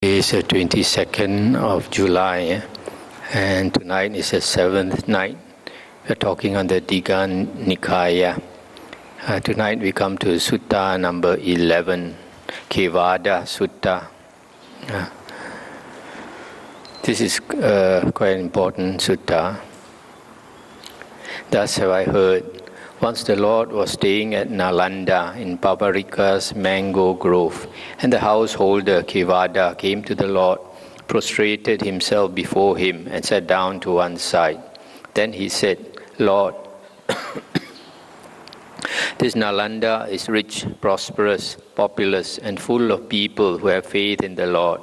It's the 22nd of July, and tonight is the 7th night. We're talking on the Digha Nikaya. Tonight we come to Sutta number 11, Kevaddha Sutta. This is quite an important sutta. Thus have I heard. Once the Lord was staying at Nalanda in Pavarika's mango grove, and the householder Kevaddha came to the Lord, prostrated himself before him, and sat down to one side. Then he said, Lord, this Nalanda is rich, prosperous, populous, and full of people who have faith in the Lord.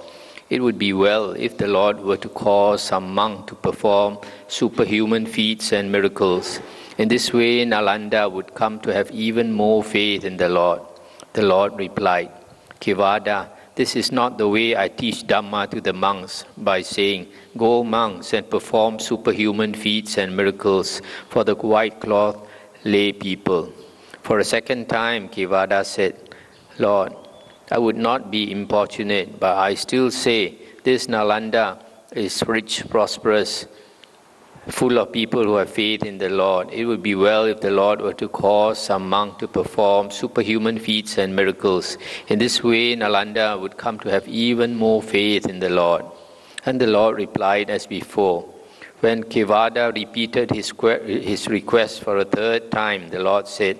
It would be well if the Lord were to cause some monk to perform superhuman feats and miracles. In this way, Nalanda would come to have even more faith in the Lord. The Lord replied, Kevaddha, this is not the way I teach Dhamma to the monks by saying, Go monks and perform superhuman feats and miracles for the white-cloth lay people. For a second time, Kevaddha said, Lord, I would not be importunate, but I still say, this Nalanda is rich, prosperous, full of people who have faith in the Lord. It would be well if the Lord were to cause some monk to perform superhuman feats and miracles. In this way, Nalanda would come to have even more faith in the Lord. And the Lord replied as before. When Kevaddha repeated his request for a third time, the Lord said,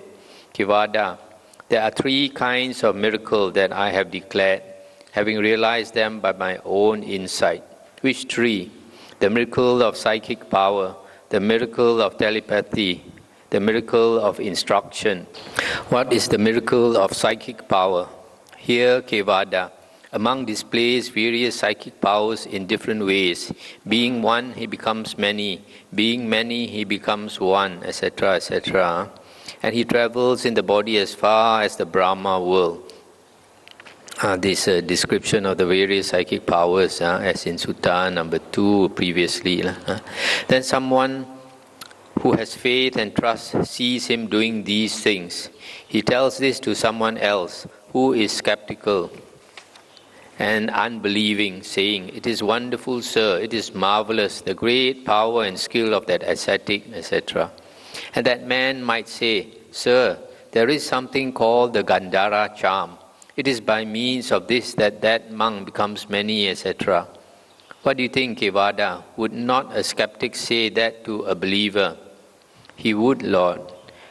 Kevaddha, there are three kinds of miracle that I have declared, having realized them by my own insight. Which three? The miracle of psychic power, the miracle of telepathy, the miracle of instruction. What is the miracle of psychic power? Here, Kevaddha, a monk displays various psychic powers in different ways. Being one, he becomes many. Being many, he becomes one, etc., etc. And he travels in the body as far as the Brahma world. This description of the various psychic powers, as in Sutta number 2 previously. Then someone who has faith and trust sees him doing these things. He tells this to someone else who is skeptical and unbelieving, saying, It is wonderful, sir, it is marvelous, the great power and skill of that ascetic, etc. And that man might say, Sir, there is something called the Gandhara charm. It is by means of this that monk becomes many, etc. What do you think, Kevaddha? Would not a skeptic say that to a believer? He would, Lord.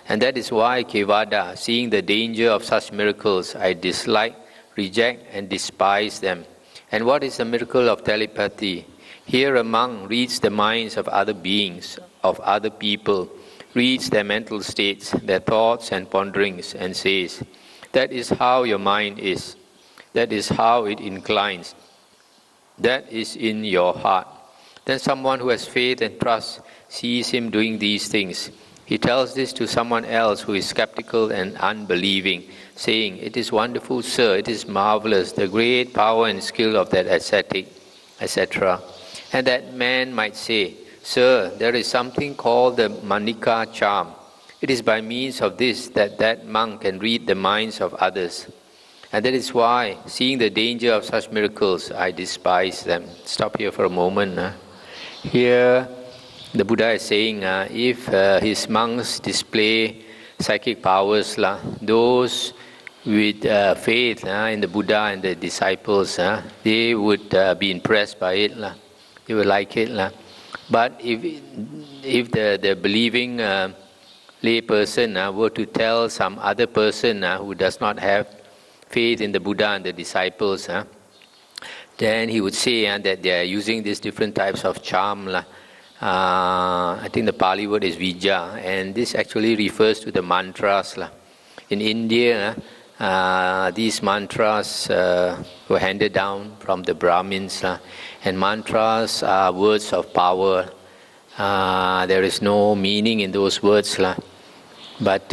And that is why, Kevaddha, seeing the danger of such miracles, I dislike, reject, and despise them. And what is the miracle of telepathy? Here a monk reads the minds of other beings, of other people, reads their mental states, their thoughts and ponderings, and says, That is how your mind is. That is how it inclines. That is in your heart. Then someone who has faith and trust sees him doing these things. He tells this to someone else who is skeptical and unbelieving, saying, It is wonderful, sir, it is marvelous, the great power and skill of that ascetic, etc. And that man might say, Sir, there is something called the Manika charm. It is by means of this that monk can read the minds of others. And that is why, seeing the danger of such miracles, I despise them. Stop here for a moment. Here, the Buddha is saying, if his monks display psychic powers, those with faith in the Buddha and the disciples, they would be impressed by it. They would like it. But if the believing lay person were to tell some other person who does not have faith in the Buddha and the disciples, then he would say that they are using these different types of charm. I think the Pali word is vija, and this actually refers to the mantras. In India, these mantras were handed down from the Brahmins, and mantras are words of power. There is no meaning in those words, but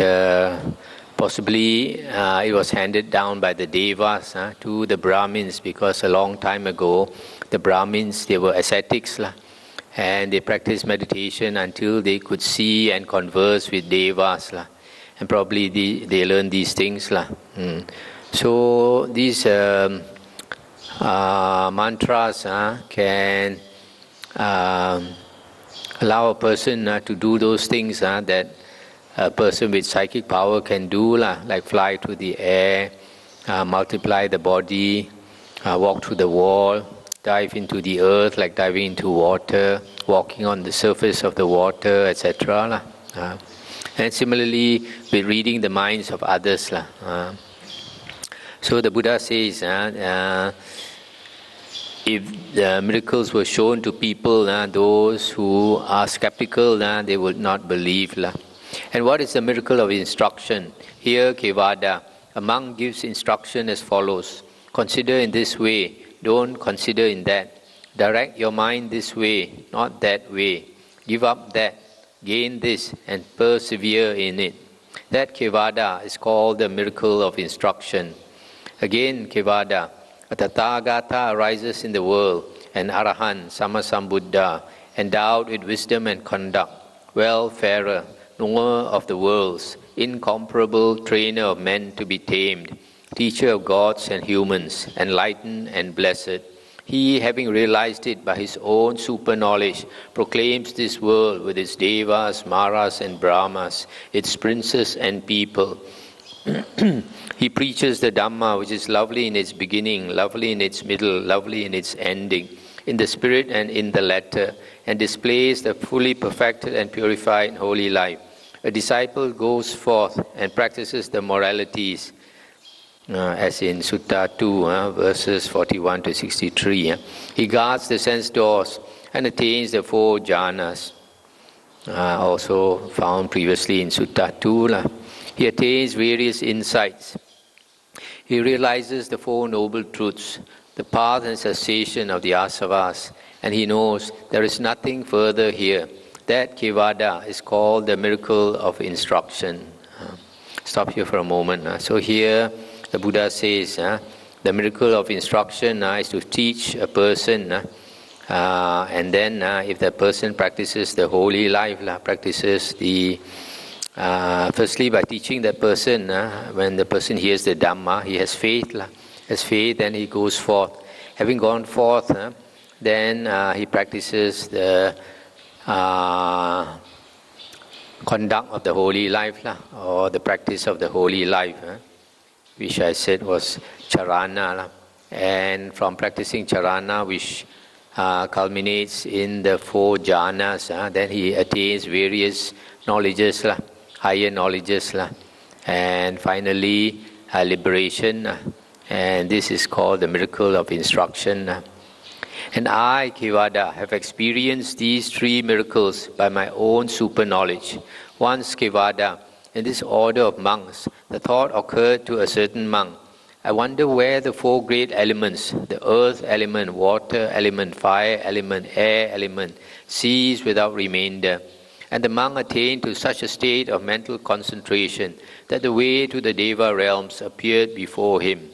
possibly it was handed down by the Devas to the Brahmins, because a long time ago the Brahmins, they were ascetics, and they practiced meditation until they could see and converse with Devas, and probably they learned these things. So these mantras can allow a person to do those things that a person with psychic power can do, like fly through the air, multiply the body, walk through the wall, dive into the earth like diving into water, walking on the surface of the water, etc. And similarly with reading the minds of others. So the Buddha says, if the miracles were shown to people, those who are skeptical, they would not believe. And what is the miracle of instruction? Here, Kevaddha, a monk gives instruction as follows. Consider in this way, don't consider in that. Direct your mind this way, not that way. Give up that, gain this, and persevere in it. That Kevaddha is called the miracle of instruction. Again, Kevaddha, a Tathagata arises in the world, an Arahant, Sammasambuddha, endowed with wisdom and conduct, well-farer, knower of the worlds, incomparable trainer of men to be tamed, teacher of gods and humans, enlightened and blessed. He, having realized it by his own super-knowledge, proclaims this world with its devas, maras and brahmas, its princes and people. He preaches the Dhamma, which is lovely in its beginning, lovely in its middle, lovely in its ending, in the spirit and in the letter, and displays the fully perfected and purified holy life. A disciple goes forth and practices the moralities, as in Sutta 2, verses 41 to 63. He guards the sense doors and attains the 4 jhanas, also found previously in Sutta 2. He attains various insights. He realizes the 4 noble truths, the path and cessation of the asavas, and he knows there is nothing further here. That Kevaddha is called the miracle of instruction. Stop here for a moment. So here the Buddha says the miracle of instruction is to teach a person, and then if the person practices the holy life, practices the firstly by teaching that person, when the person hears the Dhamma, he has faith. Has faith, and he goes forth. Having gone forth, then he practices the conduct of the holy life, or the practice of the holy life, which I said was charana. And from practicing charana, which culminates in the 4 jhanas, then he attains various knowledges, higher knowledges, and finally liberation. And this is called the miracle of instruction. And I, Kevaddha, have experienced these 3 miracles by my own super knowledge. Once, Kevaddha, in this order of monks, the thought occurred to a certain monk, I wonder where the 4 great elements, the earth element, water element, fire element, air element, cease without remainder. And the monk attained to such a state of mental concentration that the way to the Deva realms appeared before him.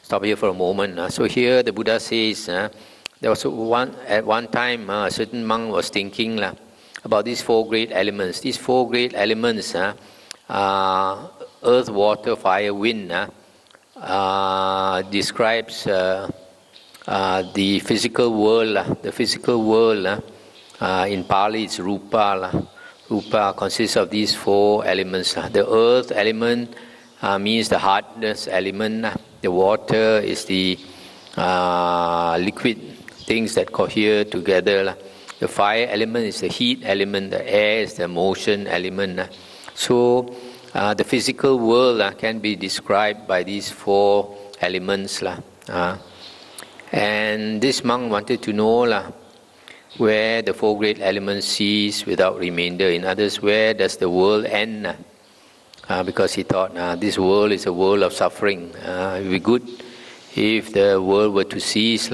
Stop here for a moment. So here the Buddha says, there was at one time a certain monk was thinking about these 4 great elements. These 4 great elements, earth, water, fire, wind, describes the physical world. The physical world, in Pali it's rupa. Rupa consists of these 4 elements. The earth element means the hardness element. The water is the liquid things that cohere together. The fire element is the heat element. The air is the motion element. So the physical world can be described by these 4 elements. And this monk wanted to know where the 4 great elements cease without remainder. In others, where does the world end? Because he thought this world is a world of suffering. It would be good if the world were to cease.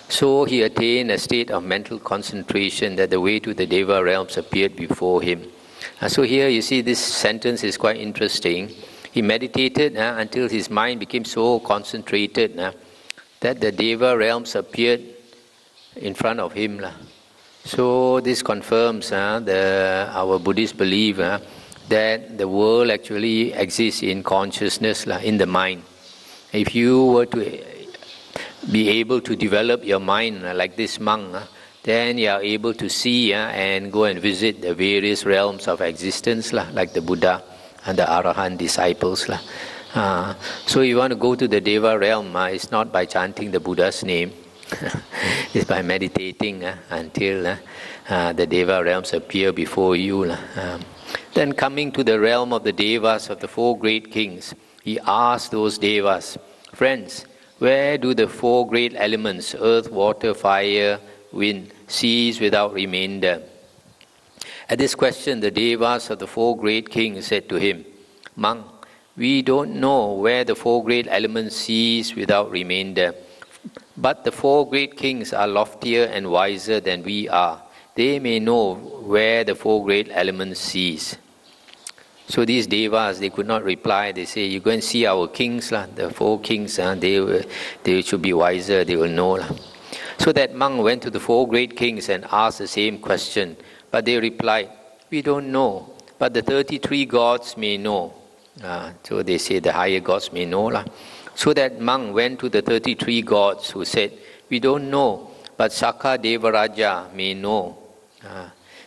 So he attained a state of mental concentration that the way to the Deva realms appeared before him. So here you see this sentence is quite interesting. He meditated until his mind became so concentrated that the Deva realms appeared in front of him. So this confirms our Buddhist belief that the world actually exists in consciousness, in the mind. If you were to be able to develop your mind like this monk, then you are able to see and go and visit the various realms of existence, like the Buddha and the Arahant disciples. So you want to go to the Deva realm, it's not by chanting the Buddha's name, it's by meditating until the Deva realms appear before you. Then coming to the realm of the Devas, of the four great kings, he asked those Devas, friends, where do the four great elements, earth, water, fire, wind, cease without remainder? At this question, the Devas of the four great kings said to him, monk, we don't know where the four great elements cease without remainder. But the four great kings are loftier and wiser than we are. They may know where the four great elements cease. So these Devas, they could not reply. They say, you go and see our kings, the four kings, they should be wiser, they will know. So that monk went to the four great kings and asked the same question. But they replied, we don't know, but the 33 gods may know. So they say the higher gods may know. So that monk went to the 33 gods who said, we don't know, but Sakka Devaraja may know.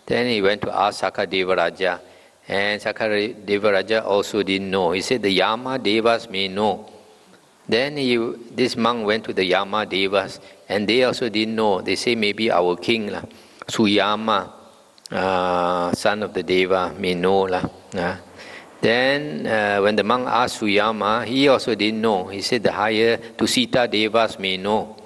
Then he went to ask Sakka Devaraja, and Sakka Devaraja also didn't know. He said the Yama Devas may know. Then this monk went to the Yama Devas, and they also didn't know. They say maybe our king, Suyama, son of the Deva, may know. Then when the monk asked Suyama, he also didn't know. He said the higher Tusita Devas may know.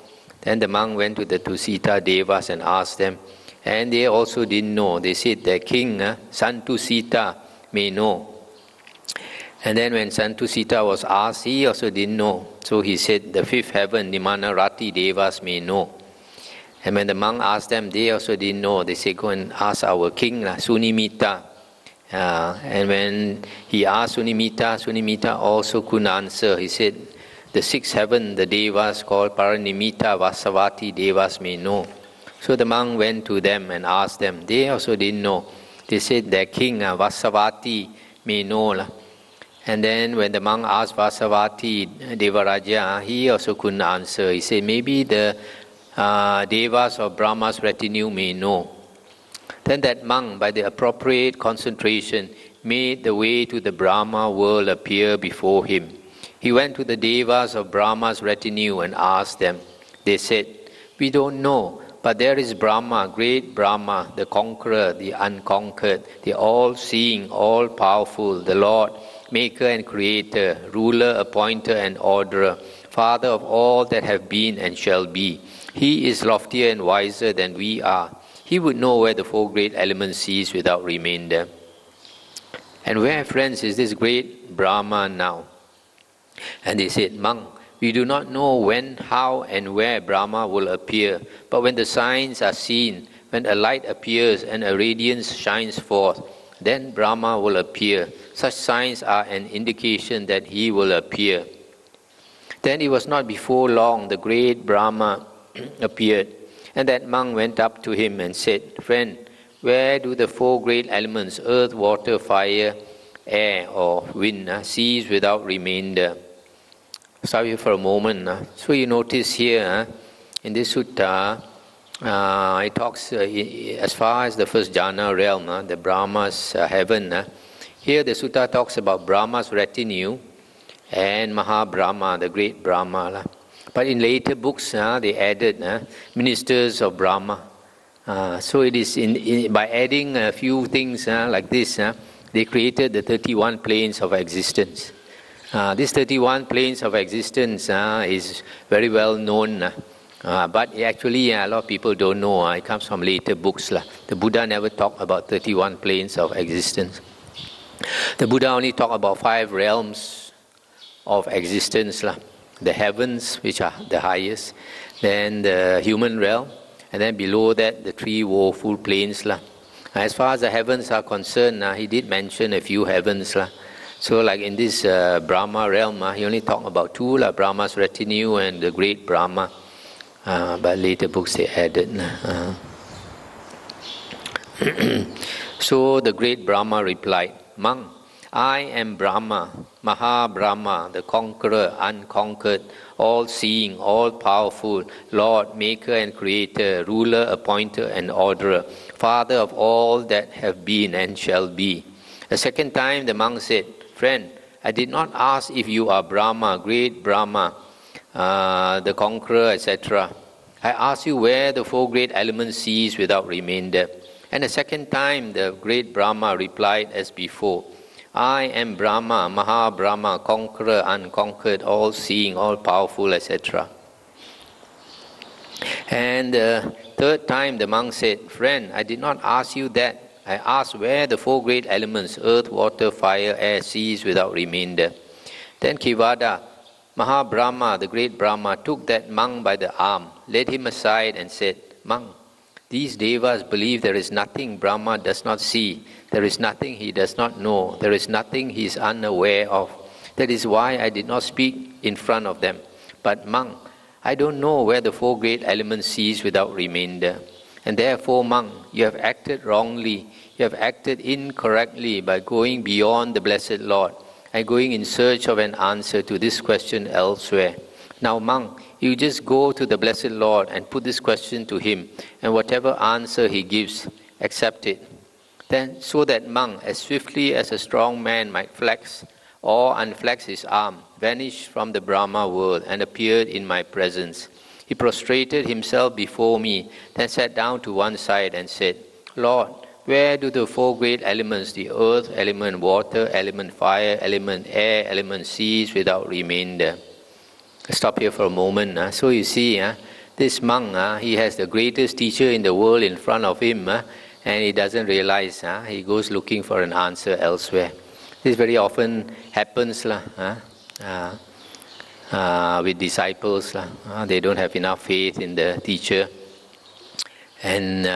Then the monk went to the Tusita Devas and asked them, and they also didn't know. They said the king, Santusita, may know. And then when Santusita was asked, he also didn't know. So he said the fifth heaven, Nimana Rati Devas may know. And when the monk asked them, they also didn't know. They said, go and ask our king, Sunimita. And when he asked Sunimita, Sunimita also couldn't answer. He said, the sixth heaven, the Devas called Paranimita Vasavati Devas may know. So the monk went to them and asked them. They also didn't know. They said their king, Vasavati, may know. And then when the monk asked Vasavati Devaraja, he also couldn't answer. He said, maybe the Devas of Brahma's retinue may know. Then that monk, by the appropriate concentration, made the way to the Brahma world appear before him. He went to the Devas of Brahma's retinue and asked them. They said, we don't know, but there is Brahma, great Brahma, the conqueror, the unconquered, the all-seeing, all-powerful, the Lord, maker and creator, ruler, appointer and orderer, father of all that have been and shall be. He is loftier and wiser than we are. He would know where the four great elements cease without remainder. And where, friends, is this great Brahma now? And they said, monk, we do not know when, how, and where Brahma will appear. But when the signs are seen, when a light appears and a radiance shines forth, then Brahma will appear. Such signs are an indication that he will appear. Then it was not before long the great Brahma appeared. And that monk went up to him and said, friend, where do the four great elements, earth, water, fire, air or wind, cease without remainder? Stop here for a moment. So you notice here, in this sutta, it talks as far as the first jhana realm, the Brahma's heaven. Here the sutta talks about Brahma's retinue and Mahabrahma, the great Brahma. But in later books, they added ministers of Brahma. So it is by adding a few things like this, they created the 31 planes of existence. These 31 planes of existence is very well known. But actually, a lot of people don't know. It comes from later books. The Buddha never talked about 31 planes of existence. The Buddha only talked about 5 realms of existence. The heavens, which are the highest, then the human realm, and then below that, the 3 woeful planes. As far as the heavens are concerned, he did mention a few heavens. So like in this Brahma realm, he only talked about 2, Brahma's retinue and the great Brahma. But later books they added. So the great Brahma replied, monk, I am Brahma, Maha-Brahma, the conqueror, unconquered, all-seeing, all-powerful, Lord, Maker and Creator, Ruler, Appointer and Orderer, Father of all that have been and shall be. The second time the monk said, Friend, I did not ask if you are Brahma, great Brahma, the conqueror, etc. I asked you where the four great elements cease without remainder. And the second time the great Brahma replied as before, I am Brahma, Maha-Brahma, conqueror, unconquered, all-seeing, all-powerful, etc. And the third time the monk said, Friend, I did not ask you that. I asked where the four great elements, earth, water, fire, air, cease without remainder. Then Kevaddha, Maha-Brahma, the great Brahma, took that monk by the arm, led him aside and said, Monk, these devas believe there is nothing Brahma does not see, there is nothing he does not know, there is nothing he is unaware of. That is why I did not speak in front of them. But monk, I don't know where the four great elements cease without remainder. And therefore, monk, you have acted wrongly, you have acted incorrectly by going beyond the Blessed Lord and going in search of an answer to this question elsewhere. Now, monk, you just go to the Blessed Lord and put this question to him, and whatever answer he gives, accept it. Then, so that monk, as swiftly as a strong man might flex or unflex his arm, vanished from the Brahma world and appeared in my presence. He prostrated himself before me, then sat down to one side and said, Lord, where do the four great elements, the earth element, water element, fire element, air element, cease without remainder? Stop here for a moment. So you see, this monk, he has the greatest teacher in the world in front of him, and he doesn't realize. He goes looking for an answer elsewhere. This very often happens with disciples. They don't have enough faith in the teacher. And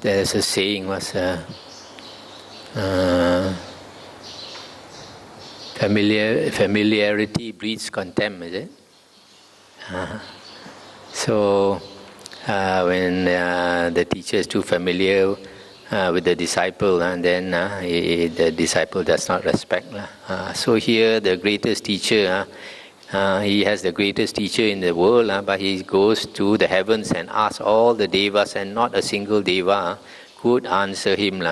there's a saying, familiarity breeds contempt, is it? So when the teacher is too familiar with the disciple, and then the disciple does not respect. So here the greatest teacher, he has the greatest teacher in the world, but he goes to the heavens and asks all the devas, and not a single deva could answer him.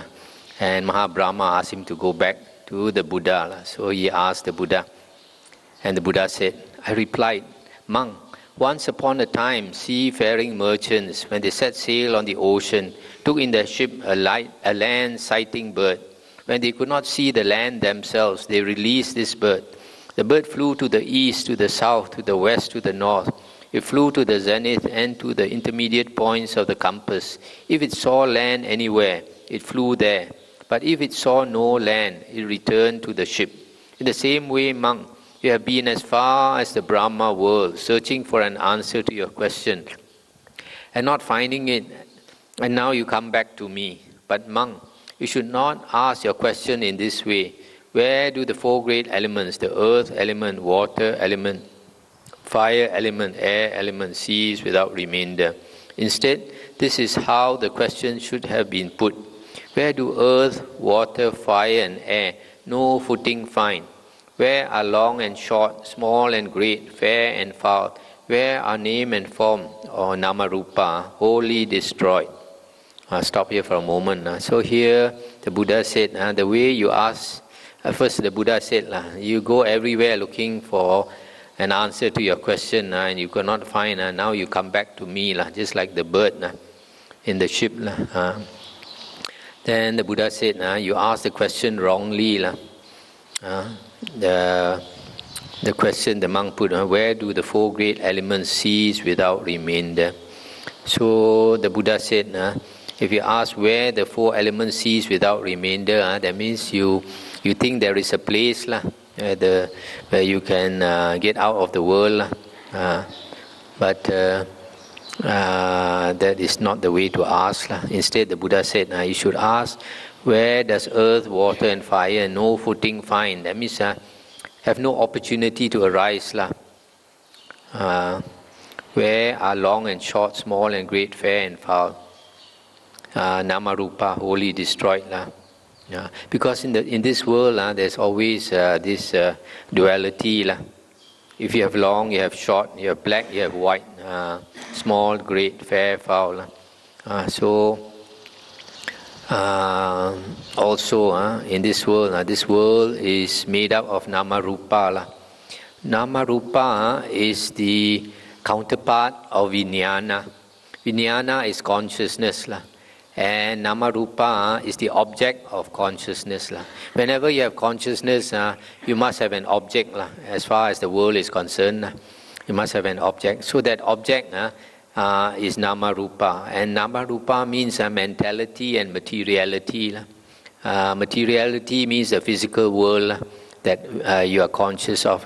And Maha-Brahma asked him to go back to the Buddha. So he asked the Buddha, and the Buddha said, I replied, Monk, once upon a time, seafaring merchants, when they set sail on the ocean, took in their ship a land-sighting bird. When they could not see the land themselves, they released this bird. The bird flew to the east, to the south, to the west, to the north. It flew to the zenith and to the intermediate points of the compass. If it saw land anywhere, it flew there. But if it saw no land, it returned to the ship. In the same way, monk, you have been as far as the Brahma world, searching for an answer to your question, and not finding it, and now you come back to me. But monk, you should not ask your question in this way. Where do the four great elements, the earth element, water element, fire element, air element, cease without remainder? Instead, this is how the question should have been put. Where do earth, water, fire and air no footing find? Where are long and short, small and great, fair and foul? Where are name and form, or Namarupa, wholly destroyed? Stop here for a moment. So here the Buddha said, the way you ask, first the Buddha said, you go everywhere looking for an answer to your question, and you cannot find, now you come back to me, just like the bird in the ship. Then the Buddha said, you asked the question wrongly. The question the monk put, where do the four great elements cease without remainder? So the Buddha said, if you ask where the four elements cease without remainder, that means you think there is a place where you can get out of the world. But that is not the way to ask. Instead, the Buddha said, you should ask, where does earth, water and fire no footing find? That means have no opportunity to arise. Where are long and short, small and great, fair and foul? Namarupa, wholly destroyed. Because in this world, there's always this duality. If you have long, you have short. You have black, you have white. Small, great, fair, foul. Also in this world is made up of nama rupa. Nama rupa is the counterpart of vijnana. Vijnana is consciousness, and nama rupa is the object of consciousness. Whenever you have consciousness, you must have an object. As far as the world is concerned, you must have an object. So that object is nama rupa, and nama rupa means mentality and materiality. Materiality means the physical world that you are conscious of,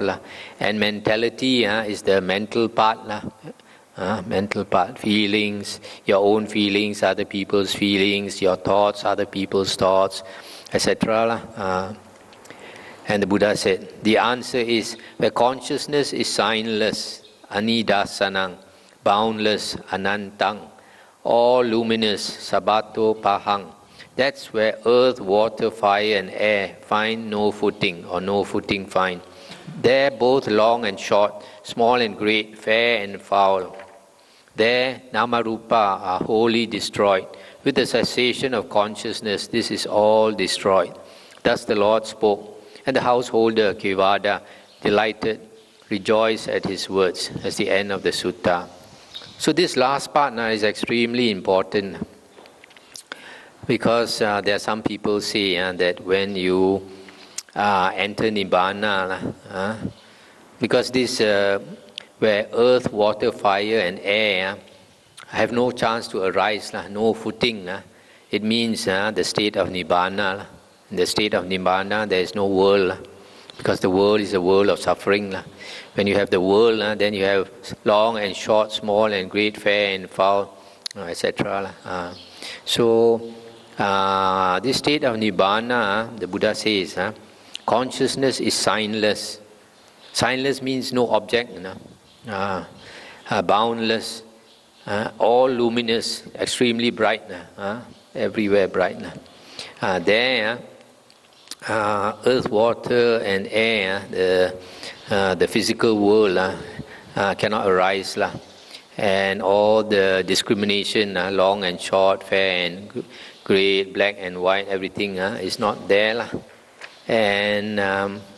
and mentality is the mental part. Mental part, feelings, your own feelings, other people's feelings, your thoughts, other people's thoughts, etc. And the Buddha said, the answer is, where consciousness is signless, anidasanang, boundless, anantang, all luminous, sabato pahang, that's where earth, water, fire and air find no footing, or no footing find. There both long and short, small and great, fair and foul. There, Namarupa are wholly destroyed. With the cessation of consciousness, this is all destroyed. Thus the Lord spoke, and the householder, Kevaddha, delighted, rejoiced at his words. That's the end of the sutta. So this last part now is extremely important, because there are some people say that when you enter Nibbana, because this where earth, water, fire and air have no chance to arise, no footing, it means the state of Nibbana. In the state of Nibbana, there is no world, because the world is a world of suffering. When you have the world, then you have long and short, small and great, fair and foul, etc. So this state of Nibbana, the Buddha says, consciousness is signless. Signless means no object, boundless, all luminous, extremely bright, everywhere bright. There, earth, water and air, the physical world cannot arise, and all the discrimination, long and short, fair and great, black and white, everything is not there, and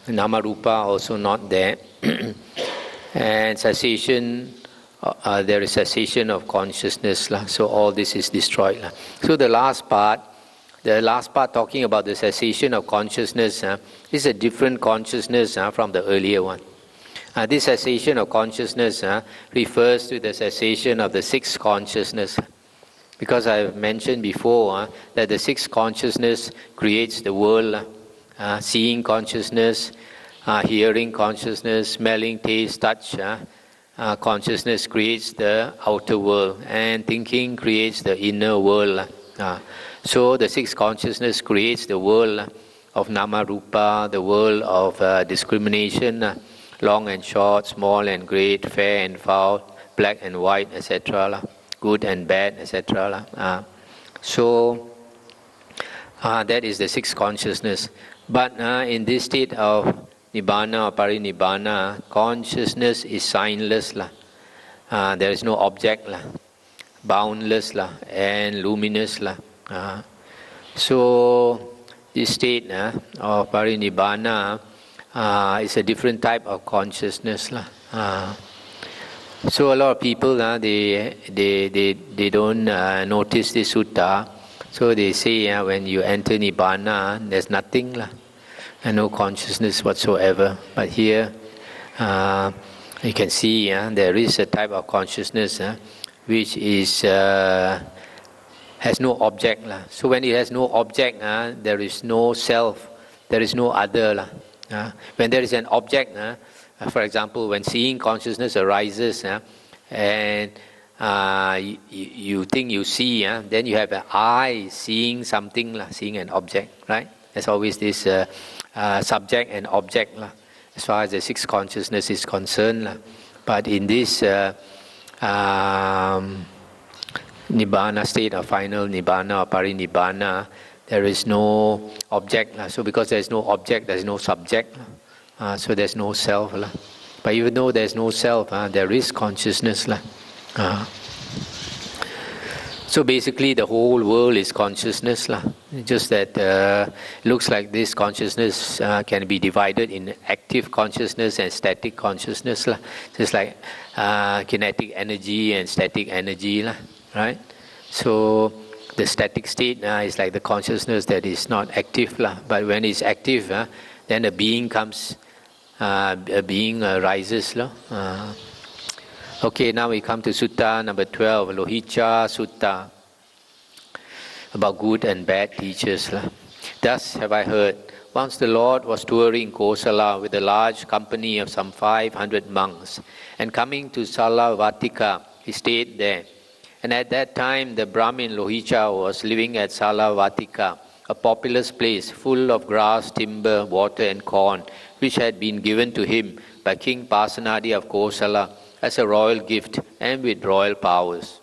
Namarupa also not there. And cessation, there is cessation of consciousness, so all this is destroyed. So the last part talking about the cessation of consciousness is a different consciousness from the earlier one. This cessation of consciousness refers to the cessation of the sixth consciousness, because I have mentioned before that the sixth consciousness creates the world. Seeing consciousness, hearing consciousness, smelling, taste, touch consciousness creates the outer world, and thinking creates the inner world. So the sixth consciousness creates the world of nama rupa, the world of discrimination, long and short, small and great, fair and foul, black and white, etc., good and bad, etc. So that is the sixth consciousness. But in this state of Nibbana or Parinibbana, consciousness is signless. There is no object, boundless and luminous. So this state of Parinibbana is a different type of consciousness. So a lot of people, they don't notice this sutta. So they say when you enter Nibbana, there's nothing, and no consciousness whatsoever. But here, you can see there is a type of consciousness which is has no object. So when it has no object, there is no self, there is no other. When there is an object, for example, when seeing consciousness arises, and you think you see, then you have an eye seeing something, seeing an object, right? There's always this subject and object, as far as the sixth consciousness is concerned. But in this Nibbana state, or final Nibbana or Parinibbana, there is no object. So because there is no object, there is no subject. So there is no self. But even though there is no self, there is consciousness. So basically the whole world is consciousness. Just that it looks like this consciousness can be divided in active consciousness and static consciousness. Just like kinetic energy and static energy. Right? So the static state is like the consciousness that is not active. But when it's active, then a being comes, a being rises. Okay, now we come to Sutta number 12, Lohicca Sutta, about good and bad teachers. Thus have I heard, once the Lord was touring Kosala with a large company of some 500 monks, and coming to Salavattika, he stayed there. And at that time the Brahmin Lohicca was living at Salavattika, a populous place full of grass, timber, water and corn, which had been given to him by King Pasenadi of Kosala, as a royal gift and with royal powers.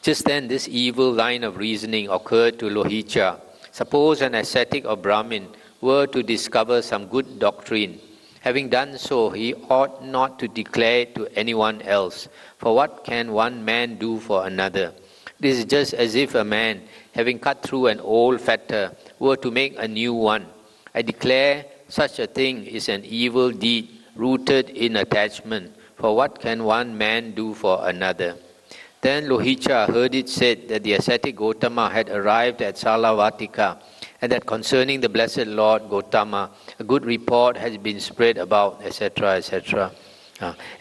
Just then this evil line of reasoning occurred to Lohicca. Suppose an ascetic or Brahmin were to discover some good doctrine. Having done so, he ought not to declare it to anyone else. For what can one man do for another? This is just as if a man, having cut through an old fetter, were to make a new one. I declare such a thing is an evil deed, rooted in attachment, for what can one man do for another? Then Lohicca heard it said that the ascetic Gotama had arrived at Salavattika, and that concerning the blessed Lord Gotama, a good report has been spread about, etc., etc.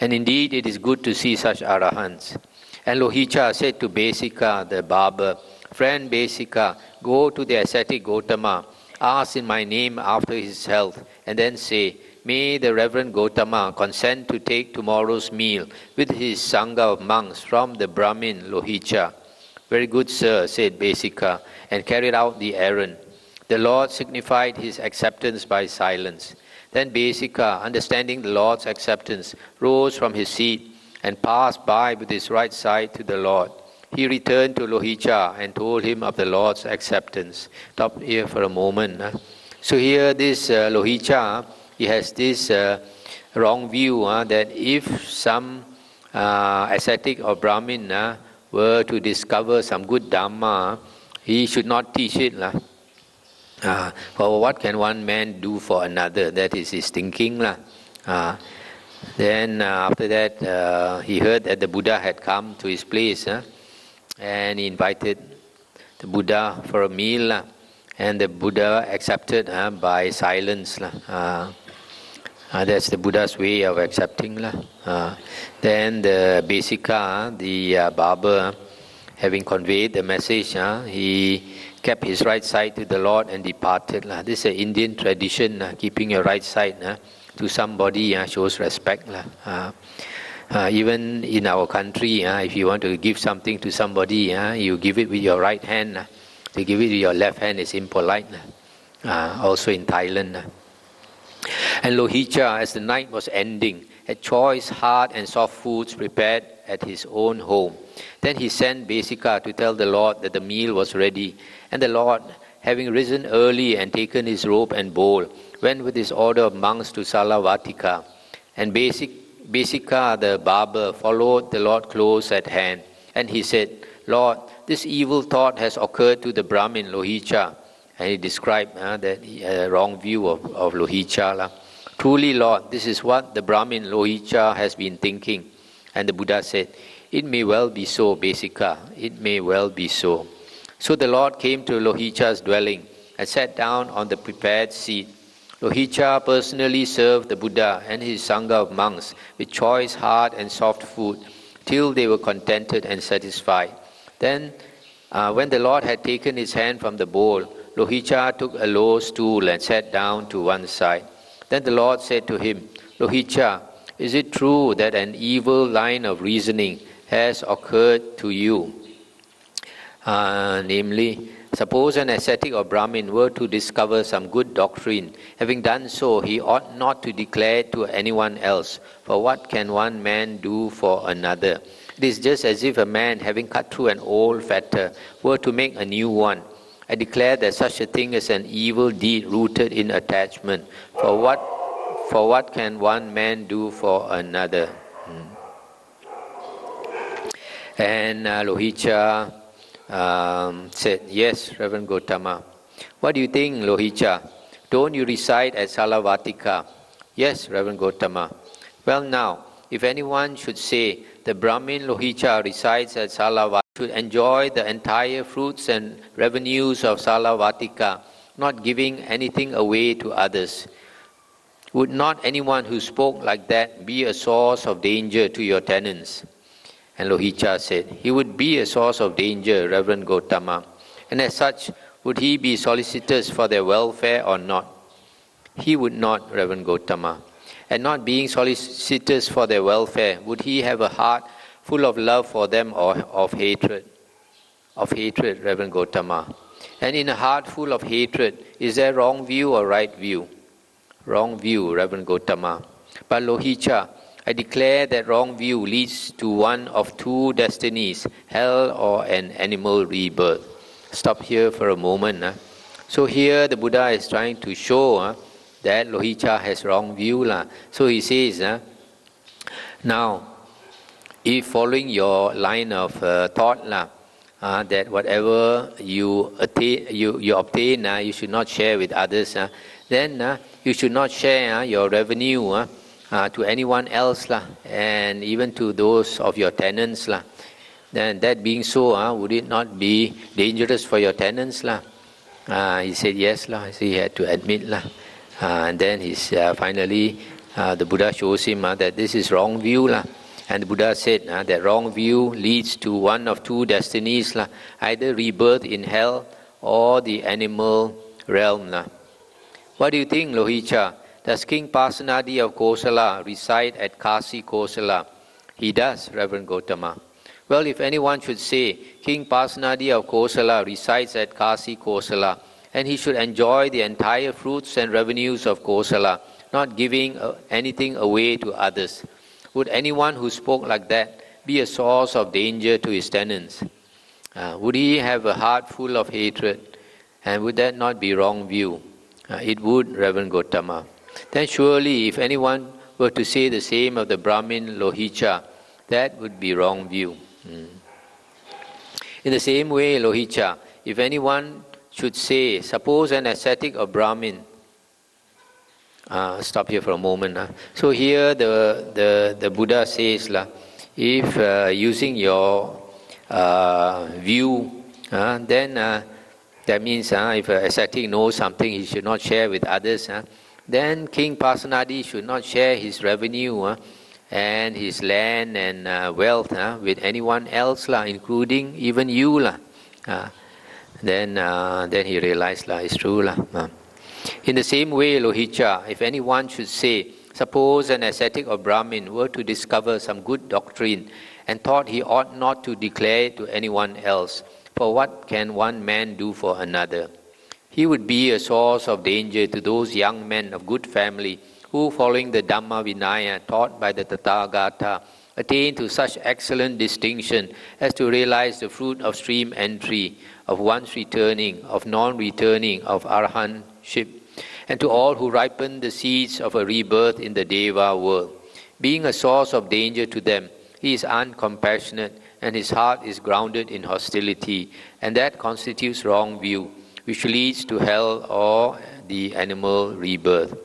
And indeed it is good to see such arahants. And Lohicca said to Besika, the barber, Friend Besika, go to the ascetic Gotama, ask in my name after his health, and then say, May the Reverend Gotama consent to take tomorrow's meal with his Sangha of monks from the Brahmin Lohicca. Very good, sir, said Besika, and carried out the errand. The Lord signified his acceptance by silence. Then Besika, understanding the Lord's acceptance, rose from his seat and passed by with his right side to the Lord. He returned to Lohicca and told him of the Lord's acceptance. Stop here for a moment. So here this Lohicca, he has this wrong view that if some ascetic or Brahmin were to discover some good Dhamma, he should not teach it. For what can one man do for another? That is his thinking. Then after that, he heard that the Buddha had come to his place and he invited the Buddha for a meal. And the Buddha accepted by silence. That's the Buddha's way of accepting. Then the Besika, the barber, having conveyed the message, he kept his right side to the Lord and departed. This is an Indian tradition, keeping your right side to somebody shows respect. Even in our country, if you want to give something to somebody, you give it with your right hand. To give it with your left hand is impolite. Also in Thailand. And Lohicca, as the night was ending, had choice, hard and soft foods prepared at his own home. Then he sent Besika to tell the Lord that the meal was ready. And the Lord, having risen early and taken his robe and bowl, went with his order of monks to Salavattika. And Besika, the barber, followed the Lord close at hand. And he said, Lord, this evil thought has occurred to the Brahmin Lohicca. And he described that wrong view of Lohicca. Truly, Lord, this is what the Brahmin Lohicca has been thinking. And the Buddha said, it may well be so, Besika, it may well be so. So the Lord came to Lohicca's dwelling and sat down on the prepared seat. Lohicca personally served the Buddha and his Sangha of monks with choice, hard and soft food, till they were contented and satisfied. Then, when the Lord had taken his hand from the bowl, Lohicca took a low stool and sat down to one side. Then the Lord said to him, Lohicca, is it true that an evil line of reasoning has occurred to you? Namely, suppose an ascetic or Brahmin were to discover some good doctrine. Having done so, he ought not to declare it to anyone else. For what can one man do for another? It is just as if a man, having cut through an old fetter, were to make a new one. I declare that such a thing is an evil deed rooted in attachment. For what can one man do for another? And Lohicca said, yes, Reverend Gotama. What do you think, Lohicca? Don't you reside at Salavatika? Yes, Reverend Gotama. Well now, if anyone should say, the Brahmin Lohicca resides at Salavatika, should enjoy the entire fruits and revenues of Salavatika, not giving anything away to others. Would not anyone who spoke like that be a source of danger to your tenants? And Lohicca said, he would be a source of danger, Reverend Gotama. And as such, would he be solicitous for their welfare or not? He would not, Reverend Gotama. And not being solicitous for their welfare, would he have a heart full of love for them or of hatred? Of hatred, Reverend Gotama. And in a heart full of hatred, is there wrong view or right view? Wrong view, Reverend Gotama. But Lohicca, I declare that wrong view leads to one of two destinies, hell or an animal rebirth. Stop here for a moment. So here the Buddha is trying to show that Lohicca has wrong view. So he says, now, if following your line of thought, that whatever you obtain, you should not share with others, then you should not share your revenue to anyone else, and even to those of your tenants. Then that being so, would it not be dangerous for your tenants? He said yes, so he had to admit. And then finally the Buddha shows him that this is wrong view. And the Buddha said that wrong view leads to one of two destinies, either rebirth in hell or the animal realm. What do you think, Lohicca? Does King Pasenadi of Kosala reside at Kasi Kosala? He does, Reverend Gotama. Well, if anyone should say, King Pasenadi of Kosala resides at Kasi Kosala, and he should enjoy the entire fruits and revenues of Kosala, not giving anything away to others, would anyone who spoke like that be a source of danger to his tenants? Would he have a heart full of hatred? And would that not be wrong view? It would, Reverend Gotama. Then surely if anyone were to say the same of the Brahmin Lohicca, that would be wrong view. In the same way, Lohicca, if anyone should say, suppose an ascetic or Brahmin, stop here for a moment. So here the Buddha says, if using your view, then that means if an ascetic knows something he should not share with others, then King Pasenadi should not share his revenue and his land and wealth with anyone else, including even you. Then he realized it's true. In the same way, Lohicca, if anyone should say, suppose an ascetic or Brahmin were to discover some good doctrine and thought he ought not to declare it to anyone else, for what can one man do for another? He would be a source of danger to those young men of good family who, following the Dhamma Vinaya taught by the Tathagata, attain to such excellent distinction as to realize the fruit of stream entry, of once returning, of non-returning, of arahantship, and to all who ripen the seeds of a rebirth in the Deva world. Being a source of danger to them, he is uncompassionate and his heart is grounded in hostility, and that constitutes wrong view, which leads to hell or the animal rebirth.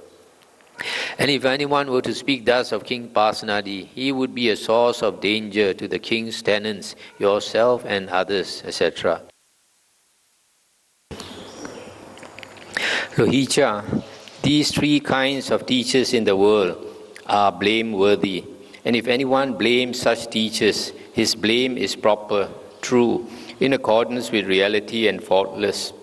And if anyone were to speak thus of King Pasenadi, he would be a source of danger to the king's tenants, yourself and others, etc. Lohicca, these three kinds of teachers in the world are blameworthy. And if anyone blames such teachers, his blame is proper, true, in accordance with reality and faultless.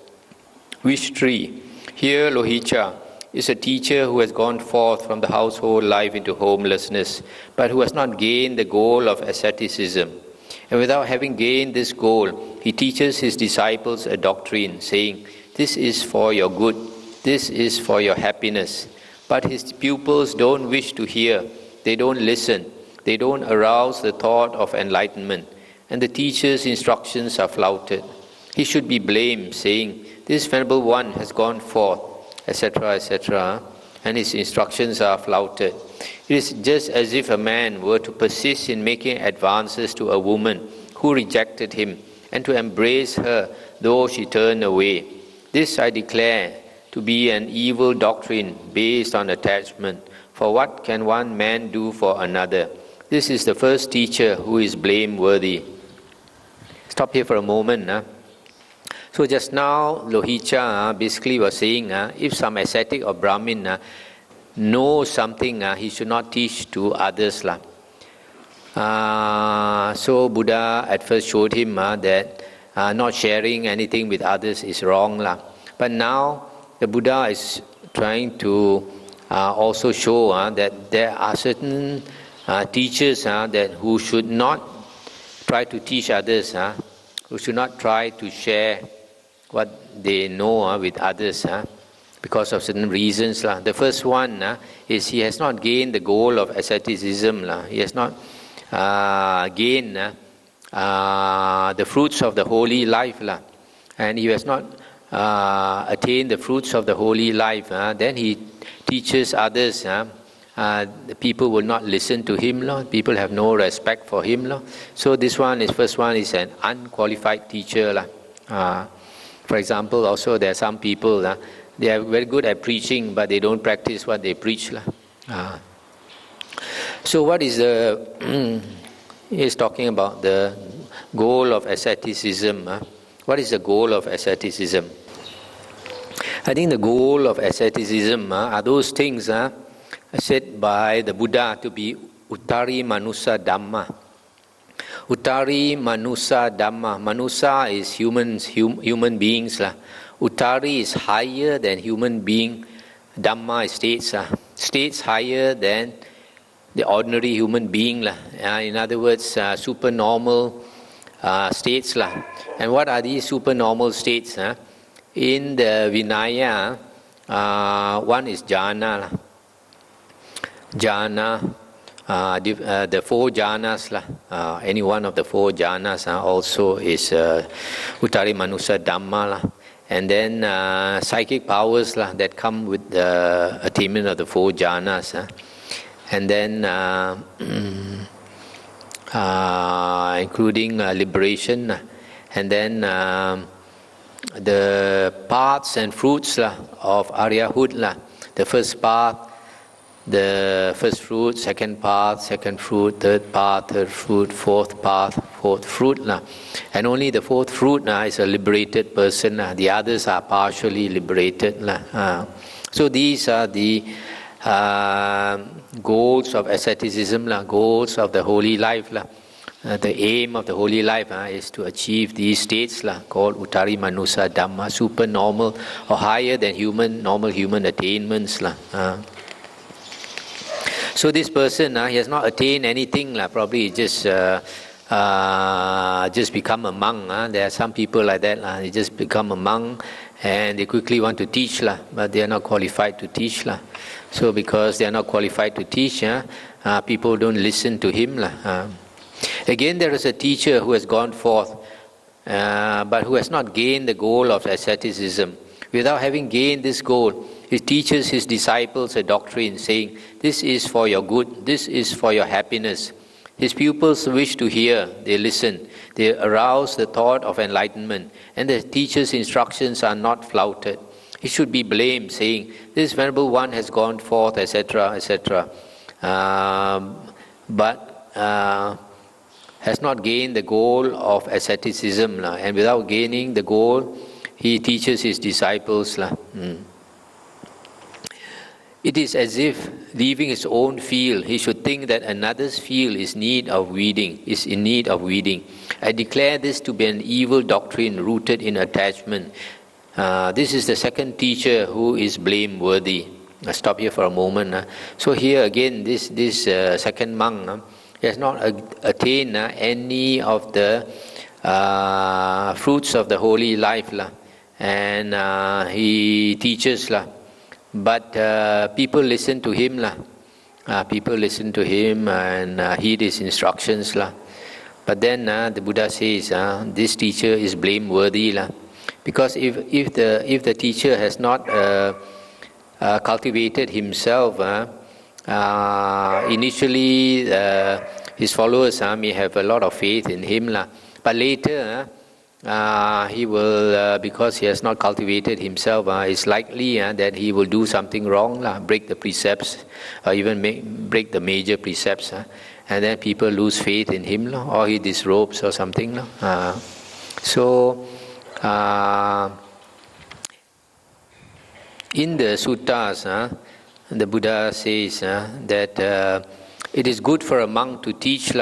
Which three? Here, Lohicca is a teacher who has gone forth from the household life into homelessness, but who has not gained the goal of asceticism. And without having gained this goal, he teaches his disciples a doctrine, saying, this is for your good, this is for your happiness. But his pupils don't wish to hear, they don't listen, they don't arouse the thought of enlightenment, and the teacher's instructions are flouted. he should be blamed, saying, "This Venerable One has gone forth," etc., etc., and his instructions are flouted. It is just as if a man were to persist in making advances to a woman who rejected him, and to embrace her though she turned away. This I declare to be an evil doctrine based on attachment. For what can one man do for another? This is the first teacher who is blameworthy. Stop here for a moment. So just now, Lohicca basically was saying, if some ascetic or Brahmin knows something, he should not teach to others. So Buddha at first showed him that not sharing anything with others is wrong. But now the Buddha is trying to also show that there are certain teachers who should not try to teach others, who should not try to share what they know with others because of certain reasons. The first one is he has not gained the goal of asceticism. He has not gained the fruits of the holy life. And he has not attained the fruits of the holy life. Then he teaches others. The people will not listen to him. People have no respect for him. So this one first one is an unqualified teacher. For example, also there are some people, they are very good at preaching, but they don't practice what they preach. So what is the, he is talking about the goal of asceticism. What is the goal of asceticism? I think the goal of asceticism are those things said by the Buddha to be Uttari Manusa Dhamma. Uttari Manusa Dhamma. Manusa is human beings. Uttari is higher than human being. Dhamma is states. States higher than the ordinary human being. In other words, supernormal states. And what are these supernormal states? In the Vinaya, one is jhana. Jhana. The four jhanas, any one of the four jhanas also is Uttari Manusa Dhamma. And then psychic powers that come with the attainment of the four jhanas. And then including liberation. And then the paths and fruits of Aryahood. The first path, the first fruit, second path, second fruit, third path, third fruit, fourth path, fourth fruit. And only the fourth fruit is a liberated person. The others are partially liberated. So these are the goals of asceticism, goals of the holy life. The aim of the holy life is to achieve these states called Uttari Manusa Dhamma, supernormal or higher than normal human attainments. So this person, he has not attained anything. Probably just become a monk. There are some people like that. They just become a monk and they quickly want to teach, but they are not qualified to teach. So because they are not qualified to teach, people don't listen to him. Again, there is a teacher who has gone forth, but who has not gained the goal of asceticism. Without having gained this goal, he teaches his disciples a doctrine, saying, "This is for your good, this is for your happiness." His pupils wish to hear, they listen, they arouse the thought of enlightenment, and the teacher's instructions are not flouted. He should be blamed, saying, "This Venerable One has gone forth," etc., etc., but has not gained the goal of asceticism, and without gaining the goal, he teaches his disciples. It is as if, leaving his own field, he should think that another's field is in need of weeding. I declare this to be an evil doctrine rooted in attachment. This is the second teacher who is blameworthy. I'll stop here for a moment. So here again, this second monk has not attained any of the fruits of the holy life, and he teaches, but people listen to him, people listen to him and heed his instructions, But then the Buddha says this teacher is blameworthy, because if the teacher has not cultivated himself, initially his followers may have a lot of faith in him, but later he will, because he has not cultivated himself, it's likely that he will do something wrong, break the precepts, or even break the major precepts, and then people lose faith in him, or he disrobes or something. So in the suttas, the Buddha says that it is good for a monk to teach,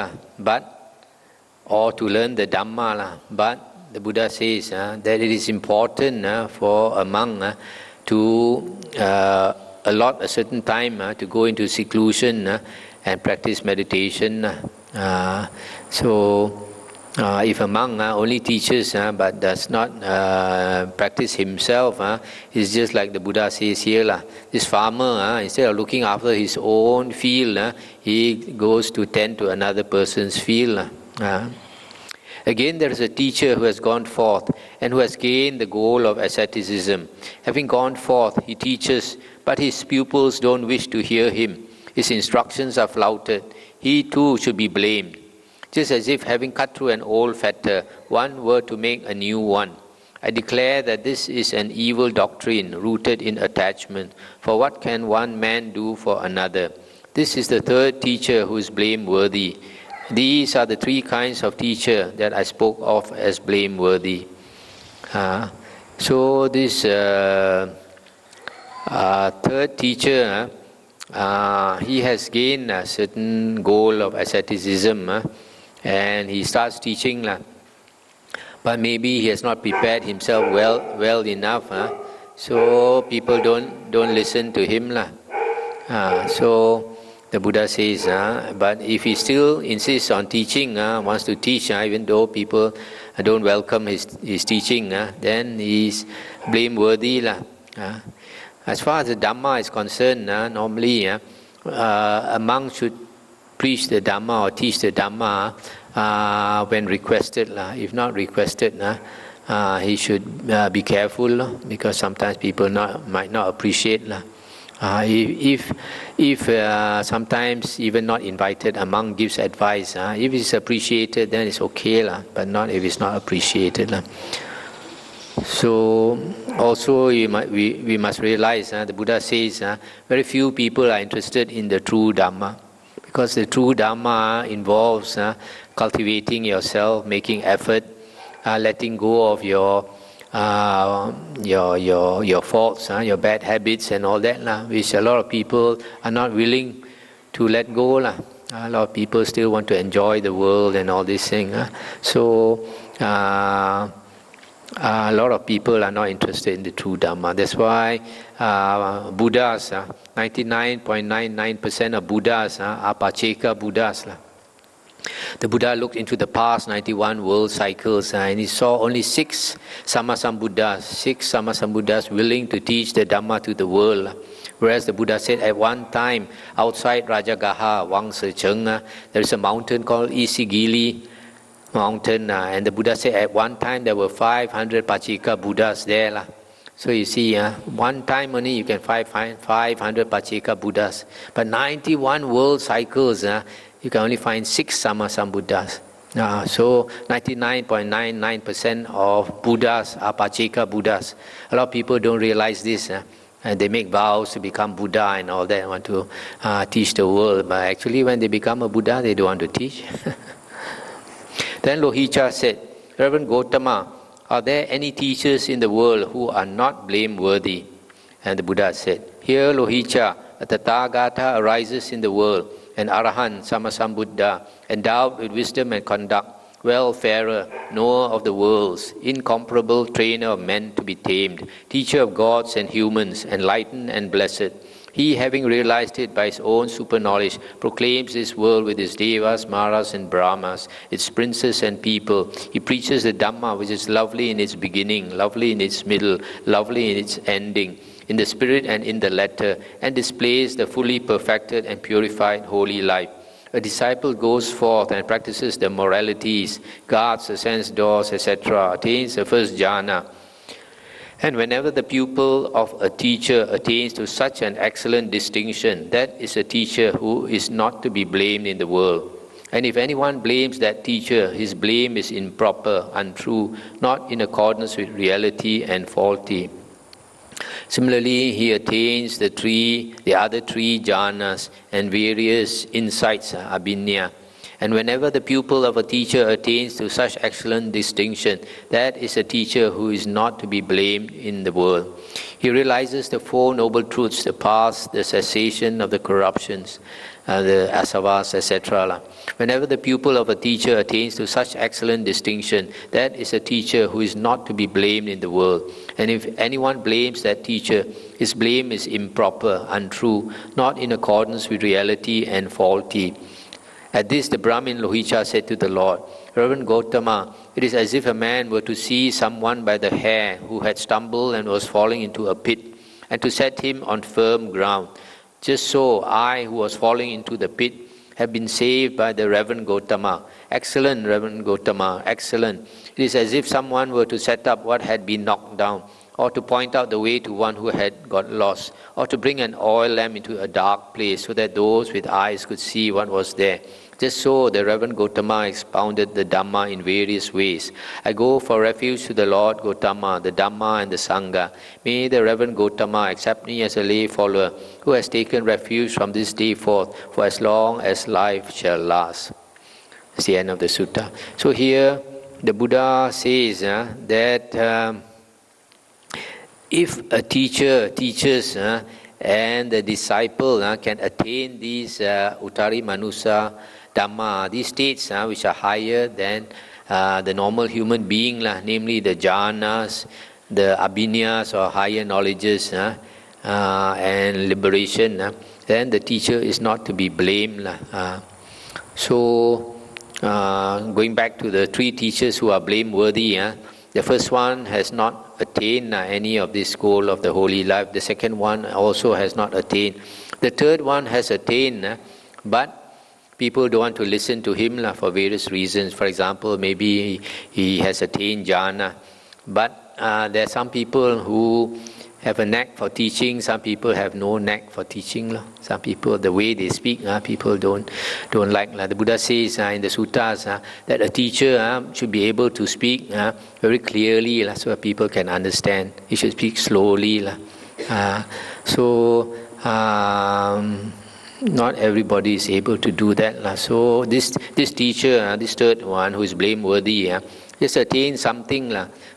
or to learn the Dhamma, but the Buddha says that it is important for a monk to allot a certain time to go into seclusion and practice meditation. So if a monk only teaches but does not practice himself, it's just like the Buddha says here. This farmer, instead of looking after his own field, he goes to tend to another person's field. Again, there is a teacher who has gone forth and who has gained the goal of asceticism. Having gone forth, he teaches, but his pupils don't wish to hear him. His instructions are flouted. He too should be blamed. Just as if, having cut through an old fetter, one were to make a new one. I declare that this is an evil doctrine rooted in attachment. For what can one man do for another? This is the third teacher who is blameworthy. These are the three kinds of teacher that I spoke of as blameworthy. So this third teacher, he has gained a certain goal of asceticism, and he starts teaching, but maybe he has not prepared himself well enough, so people don't listen to him, so the Buddha says, but if he still insists on teaching, wants to teach, even though people don't welcome his teaching, then he is blameworthy. As far as the Dhamma is concerned, normally a monk should preach the Dhamma or teach the Dhamma when requested. If not requested, he should be careful, because sometimes people might not appreciate. If sometimes even not invited, a monk gives advice. If it's appreciated, then it's okay, but not if it's not appreciated. So also we must realize, the Buddha says, very few people are interested in the true Dhamma, because the true Dhamma involves cultivating yourself, making effort, letting go of your faults, your bad habits and all that, which a lot of people are not willing to let go. A lot of people still want to enjoy the world and all these things. So a lot of people are not interested in the true Dhamma. That's why Buddhas, 99.99% of Buddhas are Pacheka Buddhas. The Buddha looked into the past 91 world cycles and he saw only 6 Sammasambuddhas willing to teach the Dhamma to the world. Whereas the Buddha said at one time, outside Rajagaha, Wangsa-cheng, there is a mountain called Isigili mountain, and the Buddha said at one time there were 500 Pacheka Buddhas there. So you see, one time only you can find 500 Pacheka Buddhas. But 91 world cycles, you can only find 6 Sammasambuddhas. So 99.99% of Buddhas are Pacheka Buddhas. A lot of people don't realize this. And they make vows to become Buddha and all that, want to teach the world. But actually when they become a Buddha, they don't want to teach. Then Lohicca said, Reverend Gotama, are there any teachers in the world who are not blameworthy? And the Buddha said, Here Lohicca, a Tathagata arises in the world, an Arahant, Sammasambuddha, endowed with wisdom and conduct, well-farer, knower of the worlds, incomparable trainer of men to be tamed, teacher of gods and humans, enlightened and blessed. He, having realized it by his own super-knowledge, proclaims this world with its devas, maras and brahmas, its princes and people. He preaches the Dhamma, which is lovely in its beginning, lovely in its middle, lovely in its ending, in the spirit and in the letter, and displays the fully perfected and purified holy life. A disciple goes forth and practices the moralities, guards the sense doors, etc., attains the first jhana. And whenever the pupil of a teacher attains to such an excellent distinction, that is a teacher who is not to be blamed in the world. And if anyone blames that teacher, his blame is improper, untrue, not in accordance with reality, and faulty. Similarly, he attains the other three jhanas and various insights, abhinya. And whenever the pupil of a teacher attains to such excellent distinction, that is a teacher who is not to be blamed in the world. He realizes the Four Noble Truths, the past, the cessation of the corruptions, the asavas, etc. Whenever the pupil of a teacher attains to such excellent distinction, that is a teacher who is not to be blamed in the world. And if anyone blames that teacher, his blame is improper, untrue, not in accordance with reality, and faulty. At this, the Brahmin Lohicca said to the Lord, Reverend Gotama, it is as if a man were to see someone by the hair who had stumbled and was falling into a pit, and to set him on firm ground. Just so, I, who was falling into the pit, have been saved by the Reverend Gotama. Excellent, Reverend Gotama, excellent. It is as if someone were to set up what had been knocked down, or to point out the way to one who had got lost, or to bring an oil lamp into a dark place so that those with eyes could see what was there. Just so, the Reverend Gotama expounded the Dhamma in various ways. I go for refuge to the Lord Gotama, the Dhamma and the Sangha. May the Reverend Gotama accept me as a lay follower who has taken refuge from this day forth for as long as life shall last. That's the end of the sutta. So here, the Buddha says that if a teacher teaches and the disciple can attain these Uttari Manusa Dhamma, these states which are higher than the normal human being, namely the jhanas, the abhinyas or higher knowledges and liberation, then the teacher is not to be blamed. So, going back to the three teachers who are blameworthy, the first one has not attained any of this goal of the holy life. The second one also has not attained. The third one has attained, but people don't want to listen to him for various reasons. For example, maybe he has attained jhana, but there are some people who have a knack for teaching. Some people have no knack for teaching. Some people, the way they speak, people don't like. The Buddha says in the suttas that a teacher should be able to speak very clearly so that people can understand. He should speak slowly. Not everybody is able to do that. So this teacher, this third one who is blameworthy, just attained something,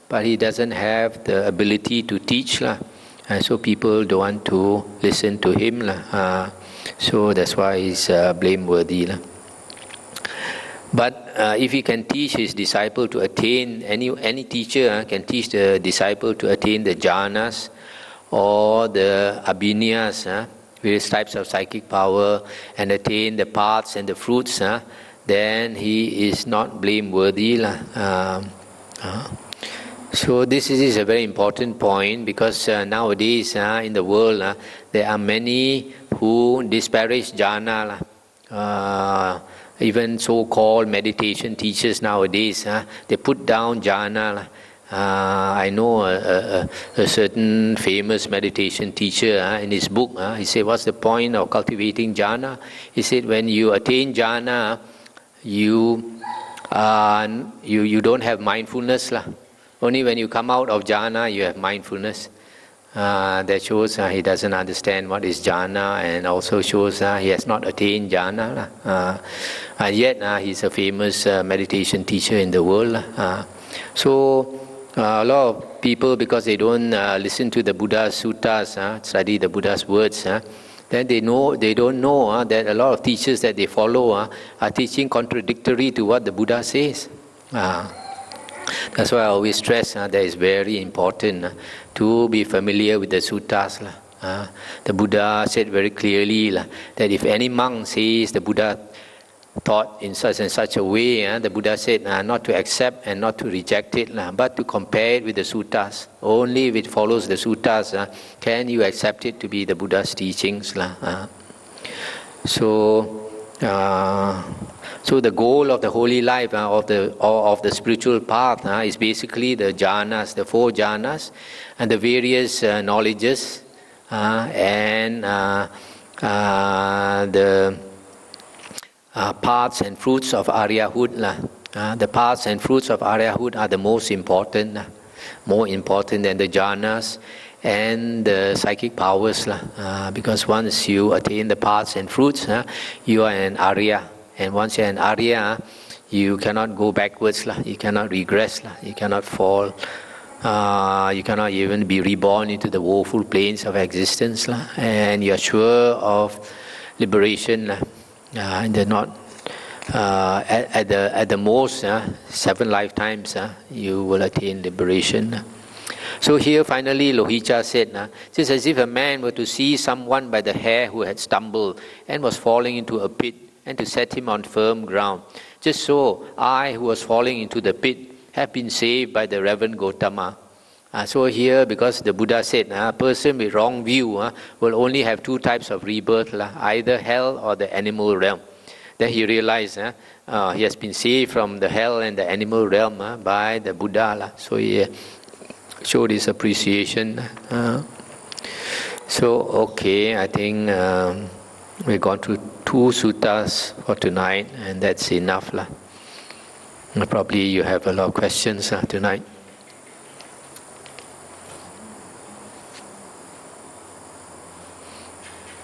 but he doesn't have the ability to teach. So people don't want to listen to him. So that's why he's blameworthy. But if he can teach his disciple to attain, any teacher can teach the disciple to attain the jhanas or the abhinyas, various types of psychic power, and attain the paths and the fruits, then he is not blameworthy. So this is a very important point, because nowadays in the world there are many who disparage jhana. Even so-called meditation teachers nowadays, they put down jhana. I know a certain famous meditation teacher in his book, he said, what's the point of cultivating jhana? He said, when you attain jhana, you don't have mindfulness. Only when you come out of jhana, you have mindfulness. That shows he doesn't understand what is jhana, and also shows he has not attained jhana. And yet he's a famous meditation teacher in the world. So a lot of people, because they don't listen to the Buddha's suttas, study the Buddha's words, then they don't know that a lot of teachers that they follow are teaching contradictory to what the Buddha says. That's why I always stress that it's very important to be familiar with the suttas. The Buddha said very clearly that if any monk says the Buddha taught in such and such a way, the Buddha said not to accept and not to reject it, but to compare it with the suttas. Only if it follows the suttas can you accept it to be the Buddha's teachings. So So the goal of the holy life, of the spiritual path, is basically the jhanas, the 4 jhanas, and the various knowledges, and the paths and fruits of Aryahood. The paths and fruits of Aryahood are the most important, more important than the jhanas and the psychic powers, because once you attain the paths and fruits, you are an Arya, and once you're an Arya, you cannot go backwards, you cannot regress, you cannot fall, you cannot even be reborn into the woeful planes of existence, and you're sure of liberation, and they're not. At the most, 7 lifetimes, you will attain liberation. So here finally Lohicca said, just as if a man were to see someone by the hair who had stumbled and was falling into a pit, and to set him on firm ground, just so I, who was falling into the pit, have been saved by the Reverend Gotama. So here, because the Buddha said, a person with wrong view will only have 2 types of rebirth, either hell or the animal realm. Then he realized he has been saved from the hell and the animal realm by the Buddha. So he showed his appreciation. So, okay, I think we've gone through 2 suttas for tonight, and that's enough. Probably you have a lot of questions tonight.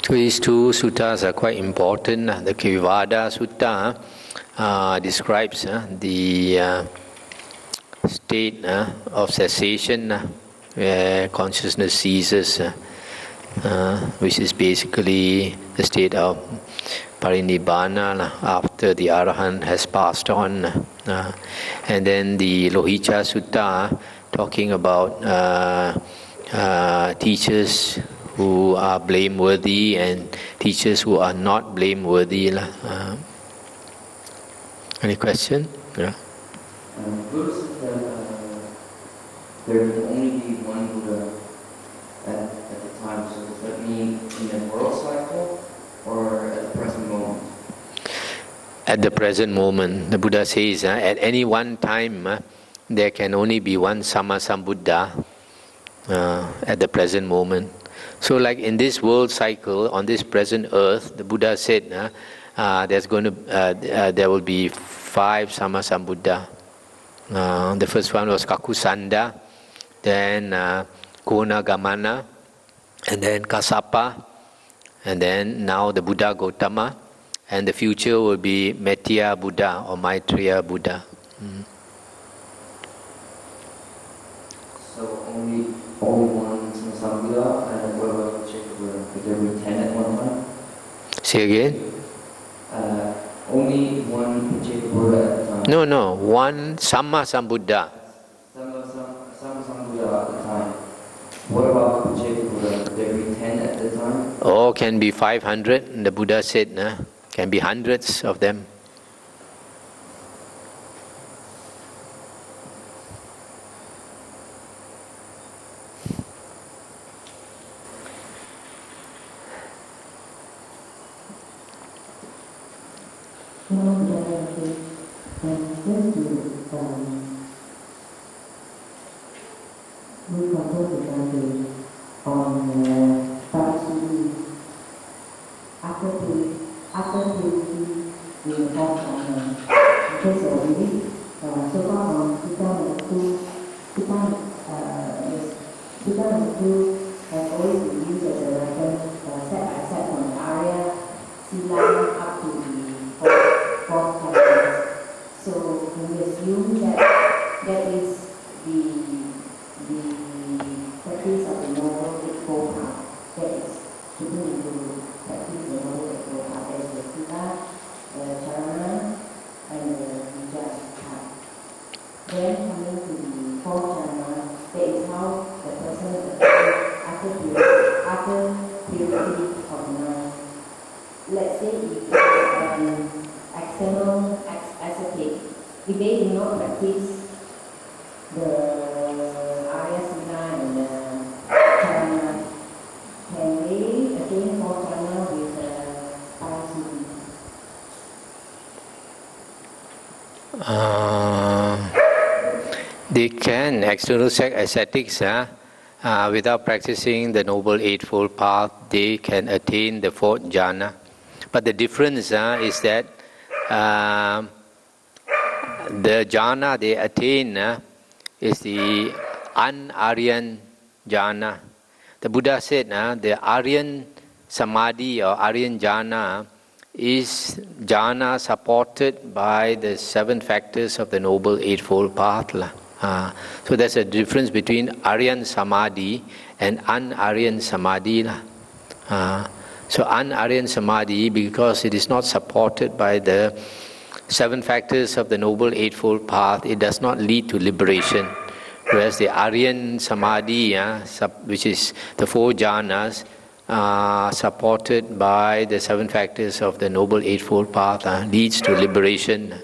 So these 2 suttas are quite important. The Kevaddha sutta describes the state of cessation, where consciousness ceases, which is basically the state of parinibbana after the Arahant has passed on. And then the Lohicca sutta talking about teachers who are blameworthy and teachers who are not blameworthy. Any question? Yeah. Buddha says that there can only be one Buddha at the time. So does that mean in the world cycle or at the present moment? At the present moment, the Buddha says at any one time there can only be one Sammasambuddha at the present moment. So like in this world cycle, on this present earth, the Buddha said there will be 5 Sammasambuddha. The first one was Kakusanda, then Konagamana, and then Kassapa, and then now the Buddha Gotama, and the future will be Metteyya Buddha or Maitreya Buddha. So only one Sammasambuddha, and what about Buddha? Could there be 10 at one time? Say again? Only one Buddha at a time. No, one Sammasambuddha. Sammasambuddha at a time. What about Buddha? Could there be 10 at the time? Oh, can be 500. And the Buddha said, can be hundreds of them. They can, external ascetics, without practicing the Noble Eightfold Path, they can attain the fourth jhana. But the difference is that the jhana they attain is the un-Aryan jhana. The Buddha said the Aryan Samadhi or Aryan jhana is jhana supported by the 7 factors of the Noble Eightfold Path. So there's a difference between Aryan Samadhi and un-Aryan Samadhi. So un-Aryan Samadhi, because it is not supported by the 7 factors of the Noble Eightfold Path, it does not lead to liberation. Whereas the Aryan Samadhi, which is the 4 jhanas, supported by the 7 factors of the Noble Eightfold Path, leads to liberation.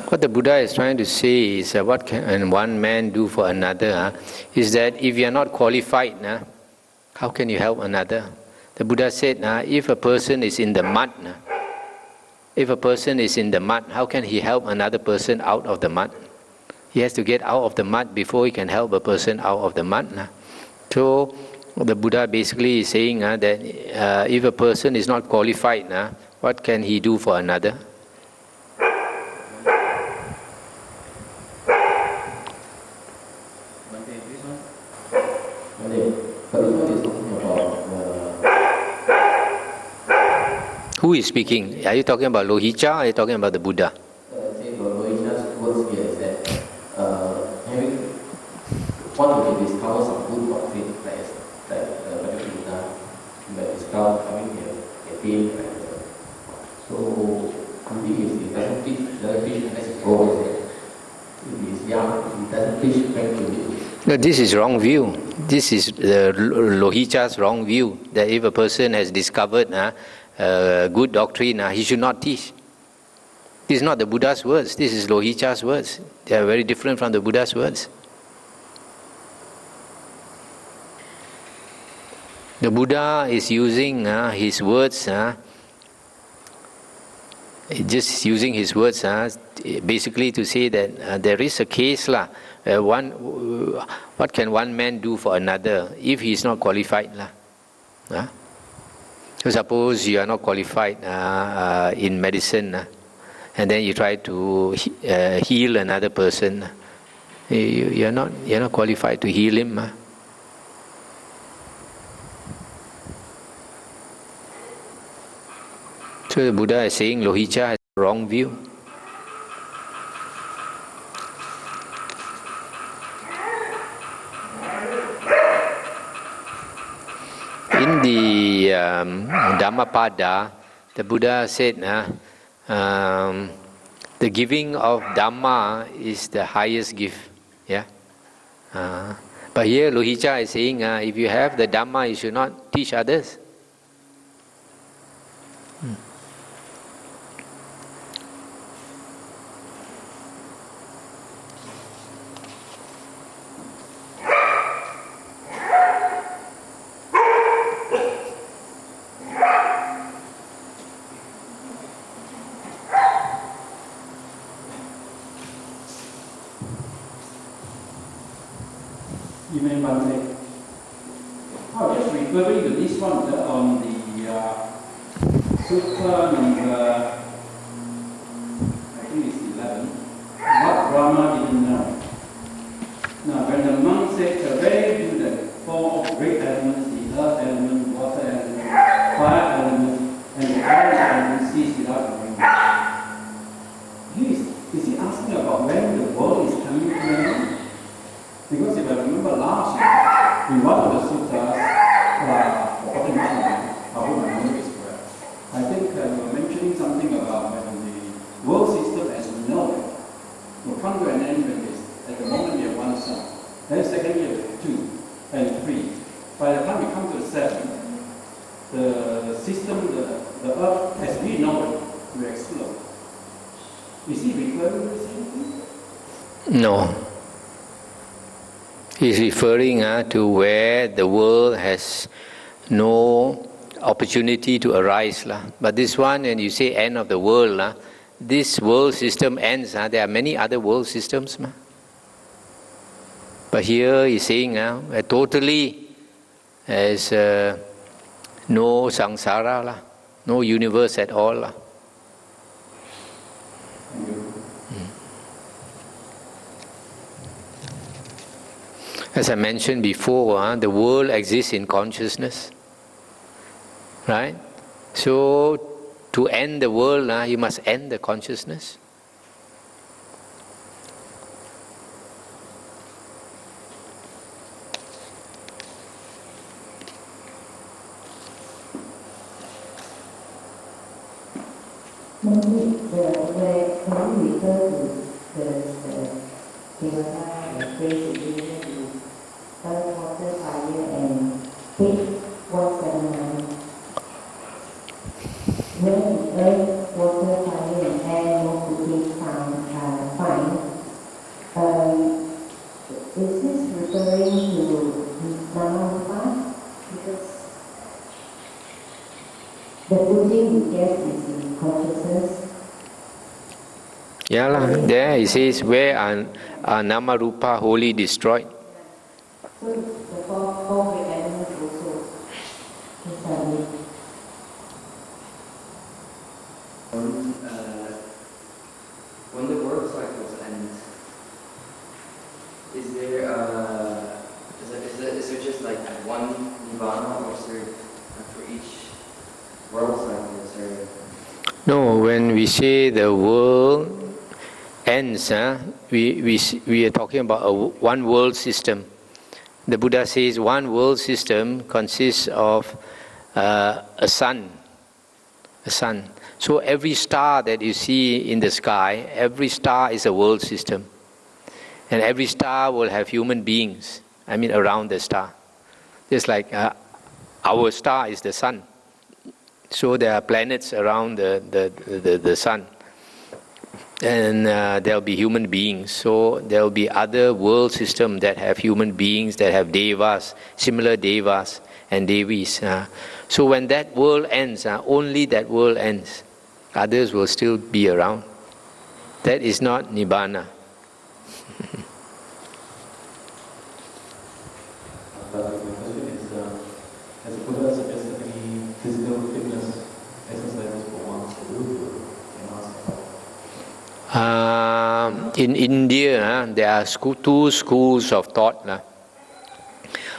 What the Buddha is trying to say is what can one man do for another is that if you are not qualified, how can you help another? The Buddha said, if a person is in the mud, how can he help another person out of the mud? He has to get out of the mud before he can help a person out of the mud. So the Buddha basically is saying that if a person is not qualified, what can he do for another? Who is speaking? Are you talking about Lohicca or are you talking about the Buddha? Lohicca's words here is that having one of the discover some good doctrine, like Buddha, but discover having a theme, so if he doesn't teach unless it's over, if he's young, if he doesn't teach, no, this is wrong view. This is Lohicca's wrong view, that if a person has discovered good doctrine, he should not teach. This is not the Buddha's words. This is Lohicca's words. They are very different from the Buddha's words. The Buddha is using his words, just using his words basically to say that there is a case what can one man do for another if he is not qualified? So suppose you are not qualified in medicine, and then you try to heal another person. You're not qualified to heal him. So the Buddha is saying Lohicca has a wrong view. In the Dhammapada, the Buddha said the giving of Dhamma is the highest gift. But here Lohicca is saying if you have the Dhamma, you should not teach others. Just referring to this one on the Sutta number, I think it's 11, what Brahma didn't know. Now, when the monk said, survey to the four great elements, the earth element, water element, fire element, and the air element cease without a ring. Is he asking about when the world is coming to an end? Because if I remember last year, in one of the suttas, I hope my memory is correct, I think you mentioned mentioning something about the world system as we know it will come to an end when at the moment we have one sun. Then second we have 2 and 3. By the time we come to the 7, the system, the earth as we know it, will explode. Is he referring to the same thing? No. He's referring to where the world has no opportunity to arise. But this one, when you say end of the world, this world system ends. There are many other world systems. But here he's saying totally as no samsara, no universe at all. As I mentioned before, the world exists in consciousness, right? So to end the world, you must end the consciousness. When we refer to the Kevaddha, the phrase related to earth, water, fire, and page 179, when the earth, water, fire, and air no cooking find, is this referring to Dhammavuddho? Because the cooking, yes, is in consciousness. Yeah, there it says where are nama rupa wholly destroyed. So the four great elements also inside it. When the world cycles end, is there just like one nirvana, or is there for each world cycle? Is there? No, when we say the world ends, we are talking about one world system. The Buddha says one world system consists of a sun. So every star that you see in the sky, every star is a world system. And every star will have human beings, around the star. Just like our star is the sun. So there are planets around the sun. And there will be human beings. So there will be other world systems that have human beings, that have devas, similar devas and devis. So when that world ends, only that world ends. Others will still be around. That is not nibbana. As a Buddha suggested, any physical fitness exercises for one's in India, there are two schools of thought.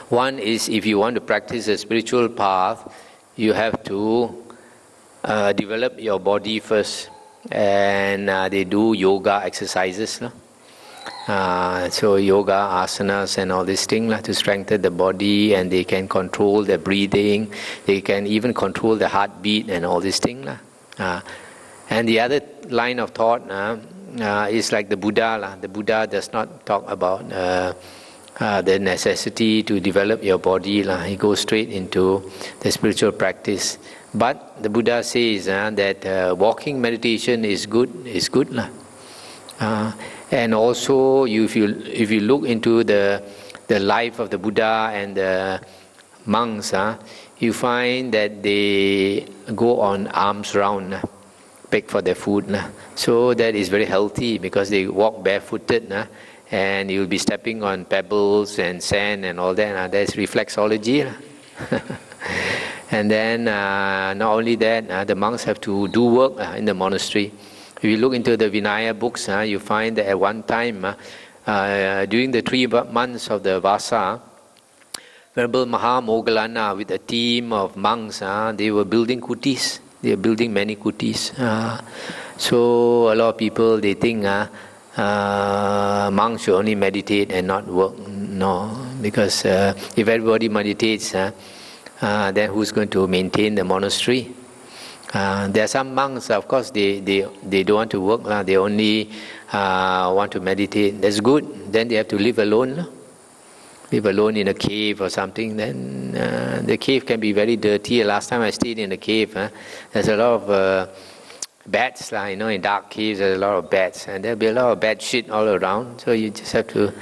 One is if you want to practice a spiritual path, you have to develop your body first. And they do yoga exercises. So yoga, asanas and all these things to strengthen the body, and they can control their breathing. They can even control the heartbeat and all these things. And the other line of thought is like the Buddha. The Buddha does not talk about the necessity to develop your body. He goes straight into the spiritual practice. But the Buddha says that walking meditation is good. And also, if you look into the life of the Buddha and the monks, you find that they go on alms round, beg for their food. So that is very healthy because they walk barefooted, and you'll be stepping on pebbles and sand and all that. That's reflexology. And then not only that, the monks have to do work in the monastery. If you look into the Vinaya books, you find that at one time, during the 3 months of the Vasa, Venerable Mahamoggallana with a team of monks, they were building kutis. They are building many kutis. So a lot of people, they think monks should only meditate and not work. No, because if everybody meditates, then who's going to maintain the monastery? There are some monks, of course, they don't want to work, they only want to meditate. That's good. Then they have to live alone. Live alone in a cave or something. Then the cave can be very dirty. Last time I stayed in a cave, there's a lot of bats. In dark caves there's a lot of bats. And there'll be a lot of bad shit all around. So you just have to...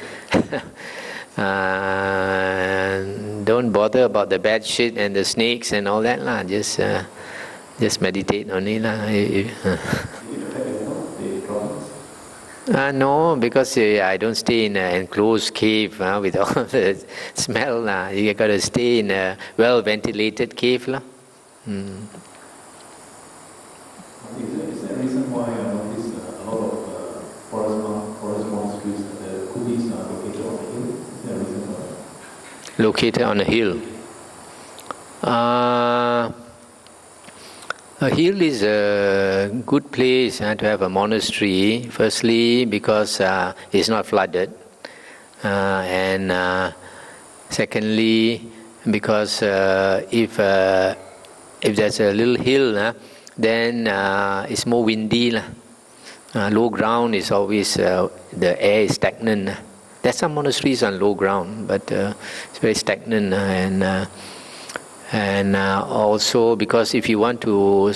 don't bother about the bad shit and the snakes and all that. Just meditate only. No, because I don't stay in an enclosed cave with all the smell. You got to stay in a well-ventilated cave. Is there a reason why I notice a lot of forest monasteries and the Buddhists are located on the hill? Is there a reason for that? Located on a hill. A hill is a good place to have a monastery. Firstly, because it's not flooded, and secondly, because if there's a little hill, then it's more windy. Low ground is always the air is stagnant. There's some monasteries on low ground, but it's very stagnant and also because if you want to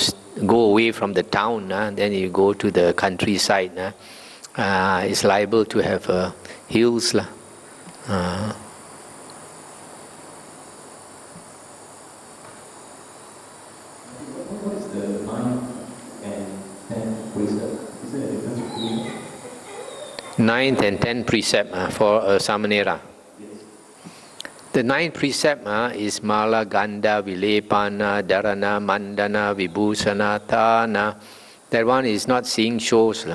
go away from the town, then you go to the countryside. It's liable to have hills. What is the 9th and 10th precept? Is there a difference between them? 9th and 10th precept for a Samanera. The 9th precept is Mala, Ganda, Vilepana, Dharana, Mandana, Vibhusana, Thana. That one is not seeing shows.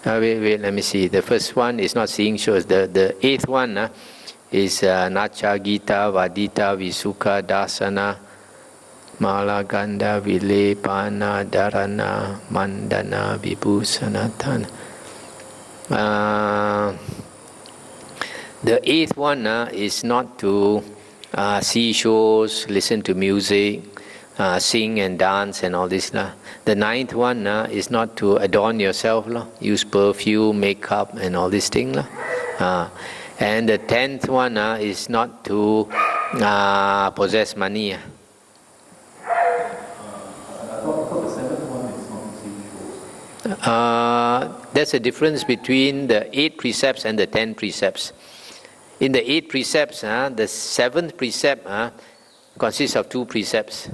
Wait, let me see. The first one is not seeing shows. The 8th one is Nacha, Gita, Vadita, Visuka, Dasana, Mala, Ganda, Vilepana, Dharana, Mandana, Vibhusana, Thana. The 8th one is not to see shows, listen to music, sing and dance and all this. The 9th one is not to adorn yourself, use perfume, makeup and all these things. And the 10th one is not to possess money. I thought the 7th one is not to see shows. That's the difference between the 8 precepts and the 10 precepts. In the 8 precepts, the 7th precept consists of 2 precepts.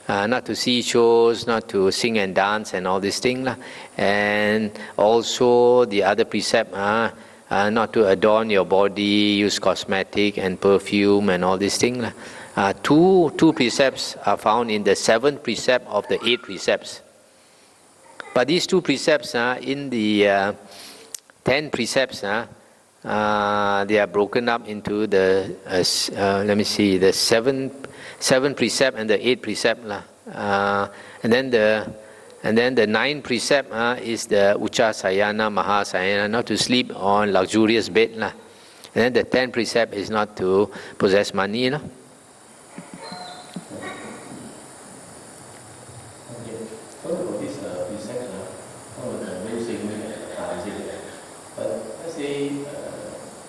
Not to see shows, not to sing and dance and all these things. And also the other precept, not to adorn your body, use cosmetic and perfume and all these things. Two precepts are found in the 7th precept of the 8 precepts. But these 2 precepts in the 10 precepts, they are broken up into the the 7th precept and the 8th precept, and then the 9th precept is the Ucha Sayana, Maha Sayana, not to sleep on luxurious bed, and then the 10th precept is not to possess money, Okay. First of all, this precept, very significant, but let's say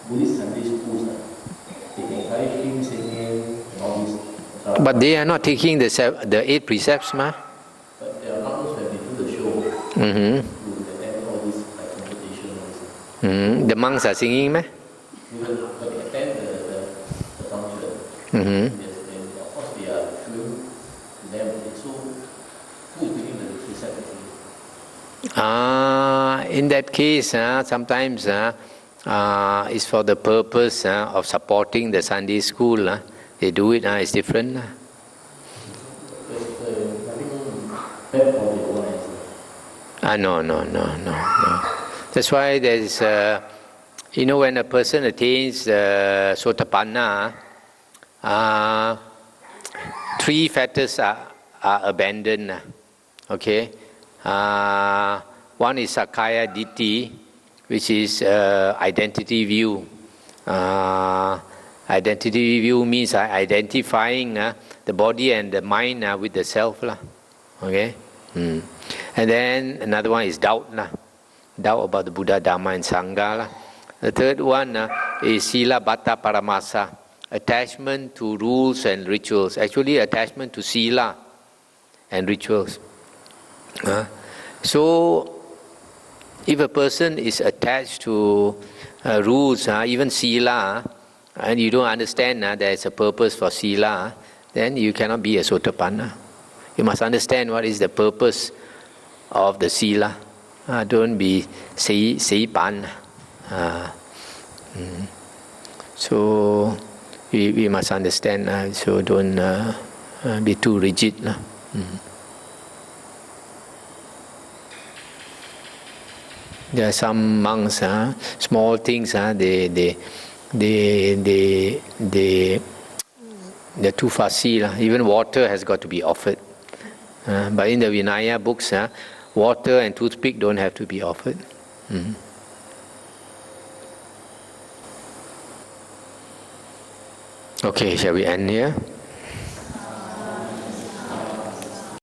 Buddhist Sunday schools, they encourage hymn singing and all this. But they are not taking the 8 precepts, But there are not those when they do the show. Mm-hmm. Do attend all this competition. Mm-hmm. The monks are singing, But they attend the function. Mm-hmm. Yes, and of course they are true to them. So who is taking the precept? In that case, sometimes it's for the purpose of supporting the Sunday school. They do it, it's different. No. That's why there's, when a person attains Sotapanna, 3 factors are abandoned. Okay? One is Sakaya Ditti, which is identity view. Identity view means identifying the body and the mind with the self. Okay? And then another one is doubt. Doubt about the Buddha, Dhamma and Sangha. The third one is Sila Bhatta Paramasa. Attachment to rules and rituals. Actually, attachment to Sila and rituals. So, if a person is attached to rules, even Sila, and you don't understand there is a purpose for Sila, then you cannot be a Sotapanna. You must understand what is the purpose of the Sila. Don't be Seipan. So we must understand. So don't be too rigid. There are some monks, small things, they're too fussy. Even water has got to be offered. But in the Vinaya books, water and toothpick don't have to be offered. Okay, shall we end here?